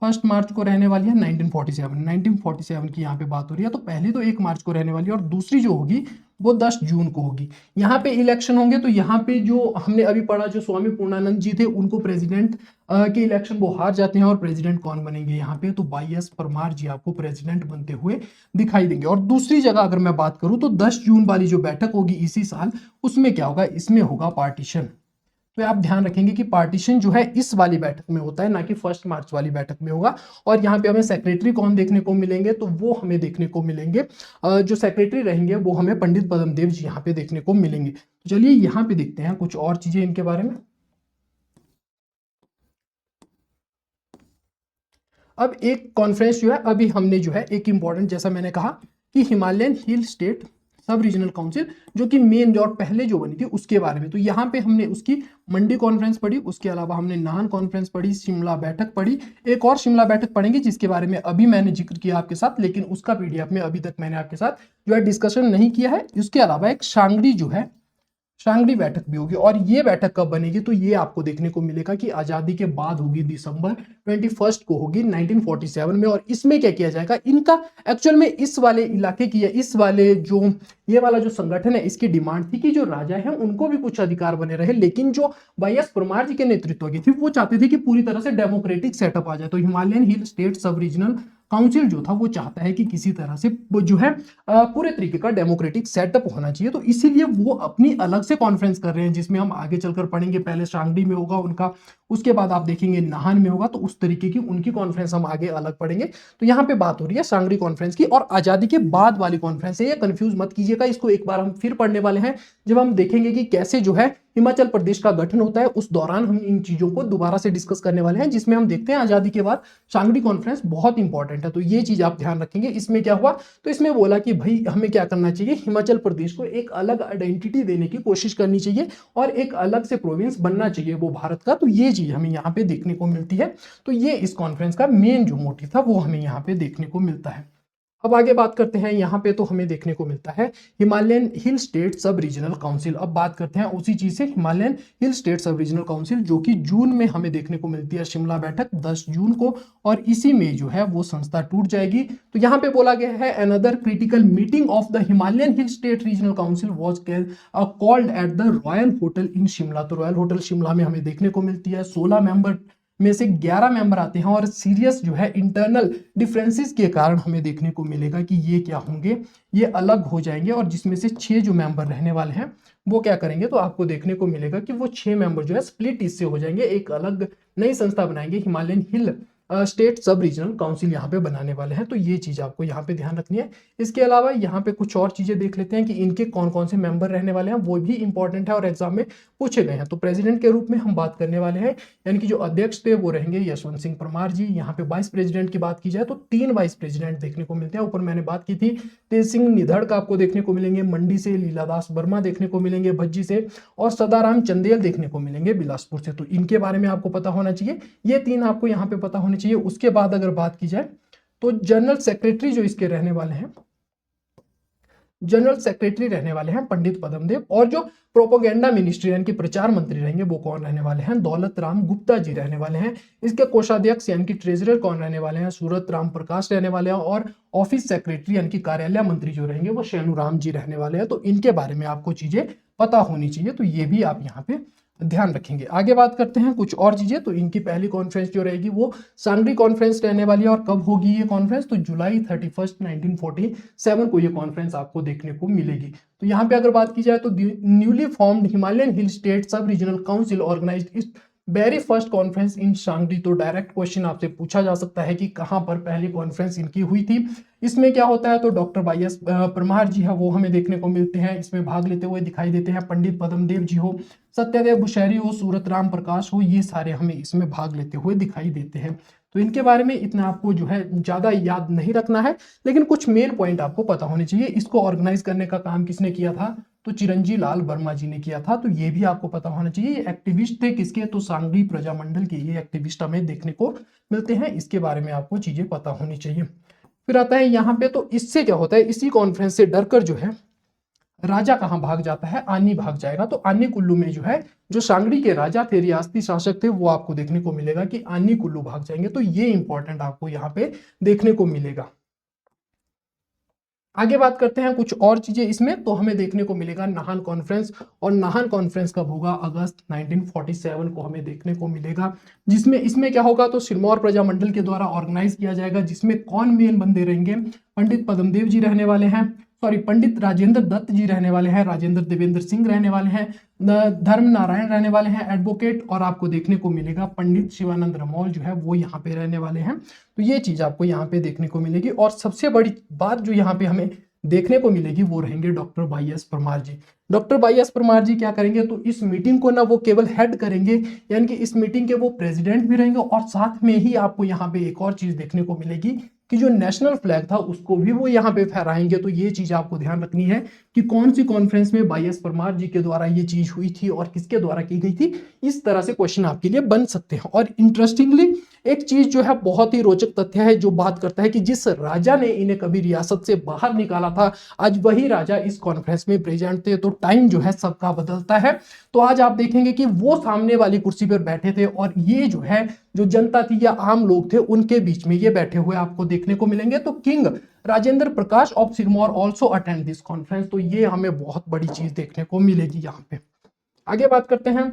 1 मार्च को रहने वाली है 1947 की यहाँ पे बात हो रही है। तो पहली तो 1 मार्च को रहने वाली है और दूसरी जो होगी वो 10 जून को होगी। यहाँ पे इलेक्शन होंगे। तो यहाँ पे जो हमने अभी पढ़ा, जो स्वामी पूर्णानंद जी थे उनको प्रेसिडेंट के इलेक्शन वो हार जाते हैं। और प्रेसिडेंट कौन बनेंगे यहाँ पे, तो YS परमार जी आपको प्रेसिडेंट बनते हुए दिखाई देंगे। और दूसरी जगह अगर मैं बात करूं तो 10 जून वाली जो बैठक होगी इसी साल, उसमें क्या होगा, इसमें होगा पार्टीशन। तो आप ध्यान रखेंगे कि पार्टीशन जो है इस वाली बैठक में होता है, ना कि 1 मार्च वाली बैठक में होगा। और यहाँ पे हमें सेक्रेटरी कौन देखने को मिलेंगे, तो वो हमें देखने को मिलेंगे, जो सेक्रेटरी रहेंगे वो हमें पंडित पदम देव जी यहाँ पे देखने को मिलेंगे। चलिए यहाँ पे देखते हैं कुछ और चीजें इनके बारे में। अब एक कॉन्फ्रेंस जो है, अभी हमने जो है एक इंपॉर्टेंट, जैसा मैंने कहा कि हिमालयन हिल स्टेट सब रीजनल काउंसिल, जो कि मेन और पहले जो बनी थी उसके बारे में। तो यहाँ पे हमने उसकी मंडी कॉन्फ्रेंस पढ़ी, उसके अलावा हमने नाहन कॉन्फ्रेंस पढ़ी, शिमला बैठक पढ़ी, एक और शिमला बैठक पढ़ेंगे जिसके बारे में अभी मैंने जिक्र किया आपके साथ, लेकिन उसका PDF में अभी तक मैंने आपके साथ जो है डिस्कशन नहीं किया है। उसके अलावा एक शांगड़ी जो है, शांगड़ी बैठक भी होगी। और ये बैठक कब बनेगी, तो ये आपको देखने को मिलेगा कि आजादी के बाद होगी, दिसंबर 21 को होगी 1947 में। और इसमें क्या किया जाएगा, इनका एक्चुअल में इस वाले इलाके की, इस वाले जो ये वाला जो संगठन है इसकी डिमांड थी कि जो राजा है उनको भी कुछ अधिकार बने रहे। लेकिन जो YS परमार जी के नेतृत्व की थी वो चाहते थे कि पूरी तरह से डेमोक्रेटिक सेटअप आ जाए। तो हिमालयन हिल स्टेट सब रीजनल काउंसिल जो था वो चाहता है कि किसी तरह से वो जो है पूरे तरीके का डेमोक्रेटिक सेटअप होना चाहिए। तो इसीलिए वो अपनी अलग से कॉन्फ्रेंस कर रहे हैं, जिसमें हम आगे चलकर पढ़ेंगे। पहले शांगड़ी में होगा उनका, उसके बाद आप देखेंगे नाहन में होगा, तो उस तरीके की उनकी कॉन्फ्रेंस हम आगे अलग पढ़ेंगे। तो यहाँ पे बात हो रही है सांगरी कॉन्फ्रेंस की, और आजादी के बाद वाली कॉन्फ्रेंस है, ये कंफ्यूज मत कीजिएगा, इसको एक बार हम फिर पढ़ने वाले हैं जब हम देखेंगे कि कैसे जो है हिमाचल प्रदेश का गठन होता है। उस दौरान हम इन चीजों को दोबारा से डिस्कस करने वाले हैं, जिसमें हम देखते हैं आजादी के बाद सांगरी कॉन्फ्रेंस बहुत इंपॉर्टेंट है। तो ये चीज आप ध्यान रखेंगे। इसमें क्या हुआ, तो इसमें बोला कि भाई हमें क्या करना चाहिए, हिमाचल प्रदेश को एक अलग आइडेंटिटी देने की कोशिश करनी चाहिए और एक अलग से प्रोविंस बनना चाहिए वो भारत का। तो ये चीज हमें यहाँ पे देखने को मिलती है। तो ये इस कॉन्फ्रेंस का मेन जो मोटिव था वो हमें यहाँ पे देखने को मिलता है। अब आगे बात करते हैं, यहाँ पे तो हमें देखने को मिलता है हिमालयन हिल स्टेट सब रीजनल काउंसिल। अब बात करते हैं उसी चीज से, हिमालयन हिल स्टेट सब रीजनल काउंसिल, जो कि जून में हमें देखने को मिलती है, शिमला बैठक 10 जून को, और इसी में जो है वो संस्था टूट जाएगी। तो यहाँ पे बोला गया है another critical meeting of the Himalayan hill state regional council was called eight the royal hotel in Shimla. तो रॉयल होटल शिमला में हमें देखने को मिलती है। 16 मेंबर में से 11 मेंबर आते हैं, और सीरियस जो है इंटरनल डिफरेंसेस के कारण हमें देखने को मिलेगा कि ये क्या होंगे, ये अलग हो जाएंगे, और जिसमें से 6 जो मेंबर रहने वाले हैं वो क्या करेंगे, तो आपको देखने को मिलेगा कि वो 6 मेंबर जो है स्प्लिट इससे हो जाएंगे, एक अलग नई संस्था बनाएंगे, हिमालयन हिल स्टेट सब रीजनल काउंसिल यहाँ पे बनाने वाले हैं। तो ये चीज आपको यहाँ पे ध्यान रखनी है। इसके अलावा यहाँ पे कुछ और चीजें देख लेते हैं कि इनके कौन कौन से मेंबर रहने वाले हैं, वो भी इंपॉर्टेंट है और एग्जाम में पूछे गए हैं। तो प्रेसिडेंट के रूप में हम बात करने वाले हैं, यानी कि जो अध्यक्ष थे वो रहेंगे यशवंत सिंह परमार जी। यहाँ पे वाइस प्रेसिडेंट की बात की जाए तो 3 वाइस प्रेसिडेंट देखने को मिलते हैं। ऊपर मैंने बात की थी, तेज सिंह निधड़ का आपको देखने को मिलेंगे मंडी से, लीलादास वर्मा देखने को मिलेंगे भज्जी से, और सदाराम चंदेल देखने को मिलेंगे बिलासपुर से। तो इनके बारे में आपको पता होना चाहिए, ये 3 आपको यहाँ पे पता होने चाहिए। उसके बाद अगर बात की जाए तो जनरल सेक्रेटरी जो इसके रहने वाले हैं, जनरल सेक्रेटरी रहने वाले हैं पंडित पद्मदेव, और जो प्रोपोगेंडा मिनिस्ट्री यानी कि प्रचार मंत्री रहेंगे वो कौन रहने वाले हैं, दौलत राम गुप्ता जी रहने वाले हैं। इसके कोषाध्यक्ष यानी कि ट्रेजरर कौन रहने वाले हैं, सूरत राम प्रकाश रहने वाले हैं, और ऑफिस सेक्रेटरी यानी कि कार्यालय मंत्री जो रहेंगे वो शेनुराम जी रहने वाले हैं। तो इनके बारे में आपको चीजें पता होनी चाहिए, तो ये भी आप यहाँ पे ध्यान रखेंगे। आगे बात करते हैं कुछ और चीजें। तो इनकी पहली कॉन्फ्रेंस जो रहेगी वो सांगरी कॉन्फ्रेंस रहने वाली है, और कब होगी ये कॉन्फ्रेंस, तो जुलाई 31 1947 को ये कॉन्फ्रेंस आपको देखने को मिलेगी। तो यहाँ पे अगर बात की जाए तो newly formed Himalayan hill state सब रीजनल काउंसिल ऑर्गेनाइज्ड इस वेरी फर्स्ट कॉन्फ्रेंस इन सांगरी। तो डायरेक्ट क्वेश्चन आपसे पूछा जा सकता है कि कहां पर पहली कॉन्फ्रेंस इनकी हुई थी। इसमें क्या होता है, तो डॉक्टर वाई.एस. परमार जी है वो हमें देखने को मिलते हैं, इसमें भाग लेते हुए दिखाई देते हैं। पंडित पद्मदेव जी हो, सत्यदेव भूषैरी हो, सूरत राम प्रकाश हो, ये सारे हमें इसमें भाग लेते हुए दिखाई देते हैं। तो इनके बारे में इतना आपको जो है ज्यादा याद नहीं रखना है, लेकिन कुछ मेन पॉइंट आपको पता होने चाहिए। इसको ऑर्गेनाइज करने का काम किसने किया था, तो चिरंजी लाल वर्मा जी ने किया था। तो ये भी आपको पता होना चाहिए। ये एक्टिविस्ट थे किसके, तो सांगरी प्रजामंडल के ये एक्टिविस्ट हमें देखने को मिलते हैं। इसके बारे में आपको चीजें पता होनी चाहिए। फिर आता है यहाँ पे, तो इससे क्या होता है, इसी कॉन्फ्रेंस से डरकर जो है राजा कहाँ भाग जाता है, आनी भाग जाएगा। तो आनी कुल्लू में जो है जो सांगरी के राजा थे, रियासती शासक थे, वो आपको देखने को मिलेगा कि आनी कुल्लू भाग जाएंगे। तो ये इंपॉर्टेंट आपको यहाँ पे देखने को मिलेगा। आगे बात करते हैं कुछ और चीजें इसमें, तो हमें देखने को मिलेगा नाहन कॉन्फ्रेंस, और नाहन कॉन्फ्रेंस कब होगा, अगस्त 1947 को हमें देखने को मिलेगा। जिसमें इसमें क्या होगा, तो सिरमौर प्रजामंडल के द्वारा ऑर्गेनाइज किया जाएगा, जिसमें कौन मेन बंदे रहेंगे, पंडित पद्मदेव जी रहने वाले हैं, सॉरी पंडित राजेंद्र दत्त जी रहने वाले हैं, राजेंद्र देवेंद्र सिंह रहने वाले हैं, धर्म नारायण रहने वाले हैं एडवोकेट, और आपको देखने को मिलेगा पंडित शिवानंद रमौल जो है वो यहाँ पे रहने वाले हैं। तो ये चीज आपको यहाँ पे देखने को मिलेगी। और सबसे बड़ी बात जो यहाँ पे हमें देखने को मिलेगी वो रहेंगे डॉक्टर वाई.एस. परमार जी। Doctor Y S. परमार जी क्या करेंगे, तो इस मीटिंग को ना वो केवल हेड करेंगे, यानी कि इस मीटिंग के वो प्रेसिडेंट भी रहेंगे, और साथ में ही आपको यहाँ पे एक और चीज देखने को मिलेगी कि जो नेशनल फ्लैग था उसको भी वो यहाँ पे फहराएंगे। तो ये चीज आपको ध्यान रखनी है कि कौन सी कॉन्फ्रेंस में वाई.एस. परमार जी के द्वारा ये चीज हुई थी और किसके द्वारा की गई थी। इस तरह से क्वेश्चन आपके लिए बन सकते हैं। और इंटरेस्टिंगली एक चीज जो है बहुत ही रोचक तथ्य है, जो बात करता है कि जिस राजा ने इन्हें कभी रियासत से बाहर निकाला था, आज वही राजा इस कॉन्फ्रेंस में प्रेजेंट थे। तो टाइम जो है सबका बदलता है। तो आज आप देखेंगे कि वो सामने वाली कुर्सी पर बैठे थे, और ये जो है जो जनता थी या आम लोग थे उनके बीच में ये बैठे हुए आपको देखने को मिलेंगे। तो king Rajendra Prakash of Sirmaur also attend this conference. तो ये हमें बहुत बड़ी चीज देखने को मिलेगी यहाँ पे। आगे बात करते हैं,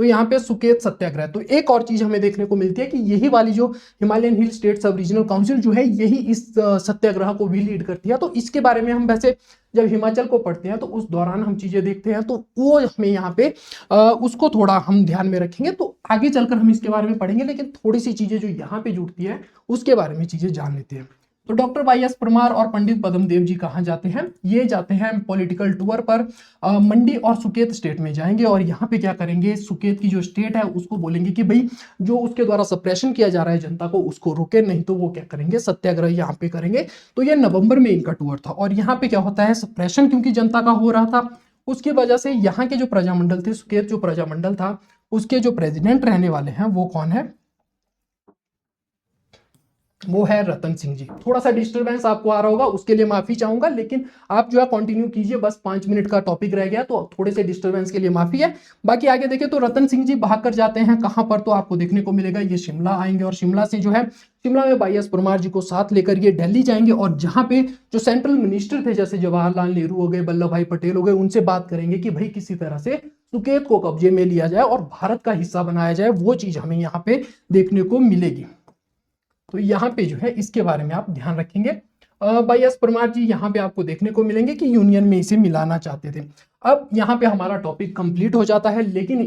तो यहाँ पे सुकेत सत्याग्रह। तो एक और चीज हमें देखने को मिलती है कि यही वाली जो हिमालयन हिल स्टेट सब रीजनल काउंसिल जो है यही इस सत्याग्रह को भी लीड करती है। तो इसके बारे में हम वैसे जब हिमाचल को पढ़ते हैं तो उस दौरान हम चीजें देखते हैं, तो वो हमें यहाँ पे उसको थोड़ा हम ध्यान में रखेंगे, तो आगे चलकर हम इसके बारे में पढ़ेंगे, लेकिन थोड़ी सी चीजें जो यहाँ पे जुड़ती है उसके बारे में चीजें जान लेते हैं। तो डॉक्टर वाई.एस. परमार और पंडित पद्मदेव जी कहाँ जाते हैं? ये जाते हैं पॉलिटिकल टूर पर, मंडी और सुकेत स्टेट में जाएंगे और यहाँ पे क्या करेंगे, सुकेत की जो स्टेट है उसको बोलेंगे कि भाई जो उसके द्वारा सप्रेशन किया जा रहा है जनता को उसको रोके, नहीं तो वो क्या करेंगे, सत्याग्रह यहाँ पे करेंगे। तो ये नवंबर में इनका टूर था और यहाँ पे क्या होता है, सप्रेशन क्योंकि जनता का हो रहा था, उसकी वजह से यहाँ के जो प्रजामंडल थे, सुकेत जो प्रजामंडल था उसके जो प्रेसिडेंट रहने वाले हैं वो कौन है, वो है रतन सिंह जी। थोड़ा सा डिस्टरबेंस आपको आ रहा होगा, उसके लिए माफी चाहूंगा, लेकिन आप जो है कंटिन्यू कीजिए, बस 5 मिनट का टॉपिक रह गया तो थोड़े से डिस्टरबेंस के लिए माफी है। बाकी आगे देखें तो रतन सिंह जी भाग कर जाते हैं कहां पर, तो आपको देखने को मिलेगा ये शिमला आएंगे और शिमला से जो है शिमला में वाई.एस. परमार जी को साथ लेकर ये दिल्ली जाएंगे और जहां पे जो सेंट्रल मिनिस्टर थे जैसे जवाहरलाल नेहरू हो गए, वल्लभ भाई पटेल हो गए, उनसे बात करेंगे कि भाई किसी तरह से सुकेत को कब्जे में लिया जाए और भारत का हिस्सा बनाया जाए, वो चीज हमें यहाँ पे देखने को मिलेगी। तो यहाँ पे जो है इसके बारे में आप ध्यान रखेंगे। वाई.एस. परमार जी यहाँ पे आपको देखने को मिलेंगे कि यूनियन में इसे मिलाना चाहते थे। अब यहाँ पे हमारा टॉपिक कंप्लीट हो जाता है, लेकिन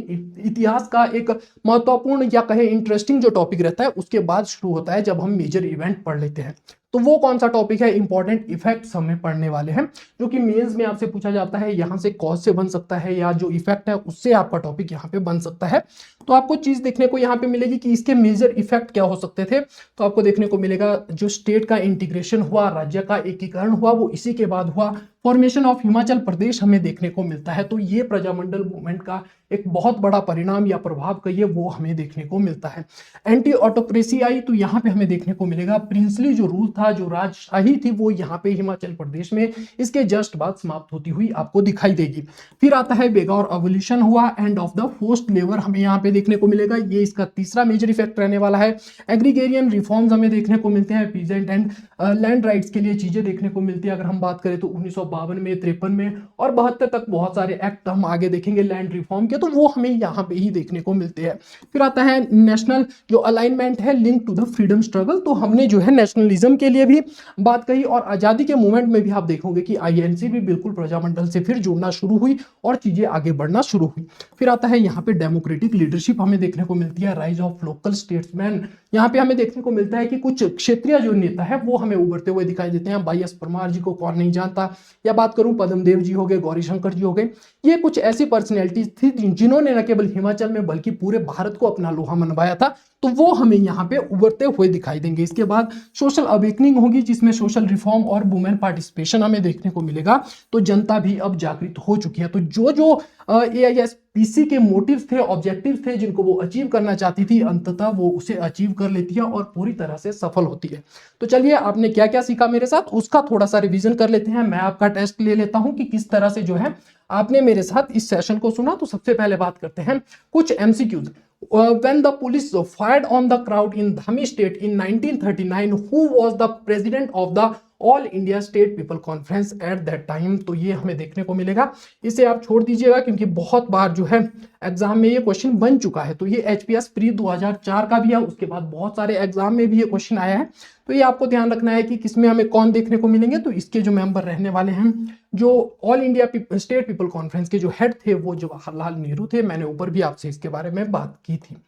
इतिहास का एक महत्वपूर्ण या कहे इंटरेस्टिंग जो टॉपिक रहता है उसके बाद शुरू होता है जब हम मेजर इवेंट पढ़ लेते हैं। तो वो कौन सा टॉपिक है, इंपॉर्टेंट इफेक्ट्स हमें पढ़ने वाले हैं, जो कि मेंस में आपसे पूछा जाता है, यहाँ से कॉज से बन सकता है या जो इफेक्ट है उससे आपका टॉपिक यहाँ पे बन सकता है। तो आपको चीज देखने को यहाँ पे मिलेगी कि इसके मेजर इफेक्ट क्या हो सकते थे। तो आपको देखने को मिलेगा जो स्टेट का इंटीग्रेशन हुआ, राज्य का एकीकरण हुआ, वो इसी के बाद हुआ। फॉर्मेशन ऑफ हिमाचल प्रदेश हमें देखने को मिलता है। तो ये प्रजामंडल मूवमेंट का एक बहुत बड़ा परिणाम या प्रभाव कहिए वो हमें देखने को मिलता है। एंटी ऑटोक्रेसी आई, तो यहाँ पे हमें देखने को मिलेगा प्रिंसली जो रूल था, जो राजशाही थी, वो यहाँ पे हिमाचल प्रदेश में इसके जस्ट बाद समाप्त होती हुई आपको दिखाई देगी। फिर आता है बेगौर एवोल्यूशन हुआ, end of the forced labour हमें यहाँ पे देखने को मिलेगा, ये इसका तीसरा मेजर इफेक्ट रहने वाला है। एग्रीगेरियन रिफॉर्म्स हमें देखने को मिलते हैं, पीजेंट एंड लैंड राइट्स के लिए चीजें देखने को मिलती है। अगर हम बात करें तो 1952 में, 53 में और 72 तक बहुत सारे एक्ट हम आगे देखेंगे लैंड रिफॉर्म के, तो वो हमें यहाँ पे ही देखने को मिलते हैं। फिर आता है नेशनल जो अलाइनमेंट है link to the freedom struggle, तो हमने जो है नेशनलिज्म के लिए भी बात कही और आजादी के मूवमेंट में भी आप देखोगे कि आईएनसी भी बिल्कुल प्रजामंडल से फिर जुड़ना शुरू हुई और चीजें आगे बढ़ना शुरू हुई। फिर आता है यहाँ पे डेमोक्रेटिक लीडरशिप हमें देखने को मिलती है, राइज ऑफ लोकल स्टेट्समैन, यहाँ पे हमें देखने को मिलता है कि कुछ क्षेत्रीय जो नेता है वो हमें उभरते हुए दिखाई देते हैं। वाई.एस. परमार जी को कौन नहीं जानता, या बात करूं पद्मदेव जी हो गए, गौरीशंकर जी हो गए, ये कुछ ऐसी पर्सनैलिटीज थी जिन्होंने न केवल हिमाचल में बल्कि पूरे भारत को अपना लोहा मनवाया था, तो वो हमें यहाँ पे उभरते हुए दिखाई देंगे। इसके बाद सोशल अवेकनिंग होगी जिसमें सोशल रिफॉर्म और वुमेन पार्टिसिपेशन हमें देखने को मिलेगा, तो जनता भी अब जागृत हो चुकी है। तो जो AISPC के मोटिव थे, ऑब्जेक्टिव थे, जिनको वो अचीव करना चाहती थी, अंततः वो उसे अचीव कर लेती है और पूरी तरह से सफल होती है। तो चलिए आपने क्या क्या सीखा मेरे साथ उसका थोड़ा सा रिवीजन कर लेते हैं। मैं आपका टेस्ट ले लेता हूं कि किस तरह से जो है आपने मेरे साथ इस सेशन को सुना। तो सबसे पहले बात करते हैं कुछ MCQs। When the police fired on the crowd in Dhami state in 1939, who was the president of the all India state people conference at that time? तो ये हमें देखने को मिलेगा, इसे आप छोड़ दीजिएगा क्योंकि बहुत बार जो है एग्जाम में ये क्वेश्चन बन चुका है। तो ये HPS प्री 2004 का भी है, उसके बाद बहुत सारे एग्जाम में भी ये क्वेश्चन आया है। तो ये आपको ध्यान रखना है कि किसमें हमें कौन देखने को मिलेंगे। तो इसके जो मेंबर रहने वाले हैं, जो all India state people conference के जो हेड थे वो जवाहरलाल नेहरू थे। मैंने ऊपर भी आपसे इसके बारे में बात की थी।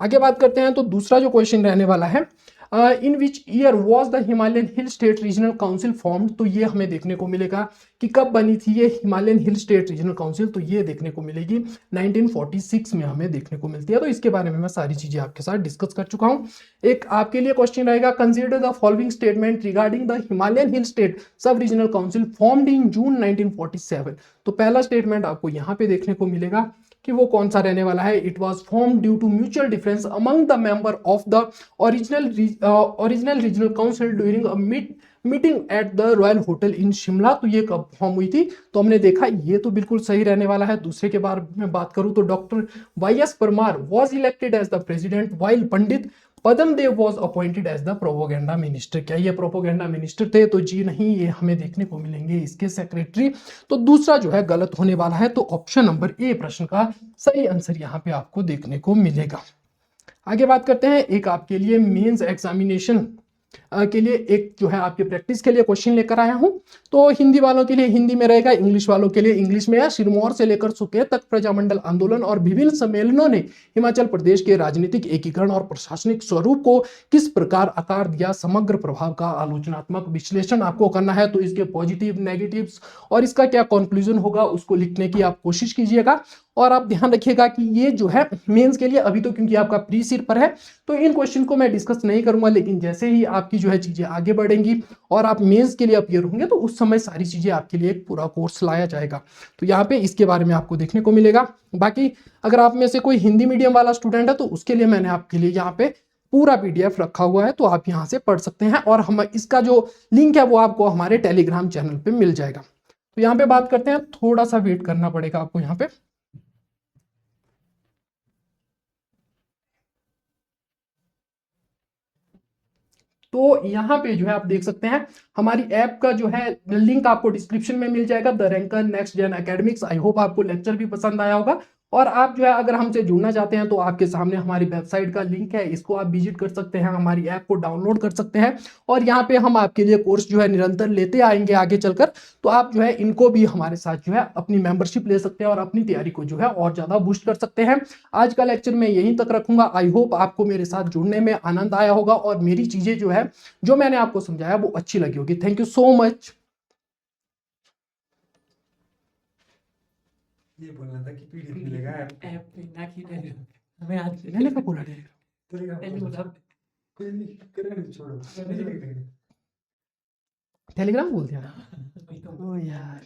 आगे बात करते हैं तो दूसरा जो क्वेश्चन रहने वाला है, in which year was the Himalayan hill state regional council formed? तो ये हमें देखने को मिलेगा कि कब बनी थी ये Himalayan hill state regional council. तो ये देखने को मिलेगी 1946 में हमें देखने को मिलती है। तो इसके बारे में मैं सारी चीजें आपके साथ डिस्कस कर चुका हूं। एक आपके लिए क्वेश्चन रहेगा, consider the following statement regarding the Himalayan hill state सब रीजनल काउंसिल फॉर्म्ड इन जून 1947। तो पहला स्टेटमेंट आपको यहाँ पे देखने को मिलेगा कि वो कौन सा रहने वाला है, it was formed due to mutual difference among the member of the original regional council during a meeting at the royal hotel in Shimla. तो ये कब फॉर्म हुई थी? तो हमने देखा ये तो बिल्कुल सही रहने वाला है। दूसरे के बारे में बात करूं तो doctor Y S. Parmar was elected as the president while Pandit Padmadev was appointed as the propaganda minister. क्या ये प्रोपोगेंडा मिनिस्टर थे? तो जी नहीं, ये हमें देखने को मिलेंगे इसके सेक्रेटरी। तो दूसरा जो है गलत होने वाला है, तो ऑप्शन नंबर ए प्रश्न का सही आंसर यहाँ पे आपको देखने को मिलेगा। आगे बात करते हैं, एक आपके लिए मेंस एग्जामिनेशन के लिए एक जो है आपके प्रैक्टिस के लिए क्वेश्चन लेकर आया हूं। तो हिंदी वालों के लिए हिंदी में रहेगा, इंग्लिश वालों के लिए इंग्लिश में है। सिरमौर से लेकर सुकेत तक प्रजामंडल आंदोलन और विभिन्न सम्मेलनों ने हिमाचल प्रदेश के राजनीतिक एकीकरण और प्रशासनिक स्वरूप को किस प्रकार आकार दिया? समग्र प्रभाव का आलोचनात्मक विश्लेषण आपको करना है। तो इसके पॉजिटिव, नेगेटिव्स और इसका क्या कंक्लूजन होगा उसको लिखने की आप कोशिश कीजिएगा। और आप ध्यान रखिएगा कि ये जो है मेंस के लिए अभी तो क्योंकि आपका प्री सिर पर है तो इन क्वेश्चन को मैं डिस्कस नहीं करूंगा, लेकिन जैसे ही आपकी जो है चीजें आगे बढ़ेंगी और आप मेंस के लिए अपीयर होंगे तो उस समय सारी चीजें आपके लिए एक पूरा कोर्स लाया जाएगा। तो यहाँ पे इसके बारे में आपको देखने को मिलेगा। बाकी अगर आप में से कोई हिंदी मीडियम वाला स्टूडेंट है तो उसके लिए मैंने आपके लिए यहाँ पे पूरा पीडीएफ रखा हुआ है, तो आप यहाँ से पढ़ सकते हैं। और हम इसका जो लिंक है वो आपको हमारे टेलीग्राम चैनल पे मिल जाएगा। तो यहाँ पे बात करते हैं, थोड़ा सा वेट करना पड़ेगा आपको यहाँ पे। तो यहाँ पे जो है आप देख सकते हैं हमारी ऐप का जो है लिंक आपको डिस्क्रिप्शन में मिल जाएगा, the ranker next gen academics. I hope आपको लेक्चर भी पसंद आया होगा। और आप जो है अगर हमसे जुड़ना चाहते हैं तो आपके सामने हमारी वेबसाइट का लिंक है, इसको आप विजिट कर सकते हैं, हमारी ऐप को डाउनलोड कर सकते हैं। और यहाँ पे हम आपके लिए कोर्स जो है निरंतर लेते आएंगे आगे चलकर। तो आप जो है इनको भी हमारे साथ जो है अपनी मेंबरशिप ले सकते हैं और अपनी तैयारी को जो है और ज्यादा बूस्ट कर सकते हैं। आज का लेक्चर मैं यहीं तक रखूंगा। आई होप आपको मेरे साथ जुड़ने में आनंद आया होगा और मेरी चीजें जो है जो मैंने आपको समझाया वो अच्छी लगी होगी। Thank you so much. ये बोलना था कि पीडीएफ मिलेगा ऐप पे ना कि हमें आज मैंने कब बोला छोड़ो टेलीग्राम बोल दिया ना? वही तो ओ यार।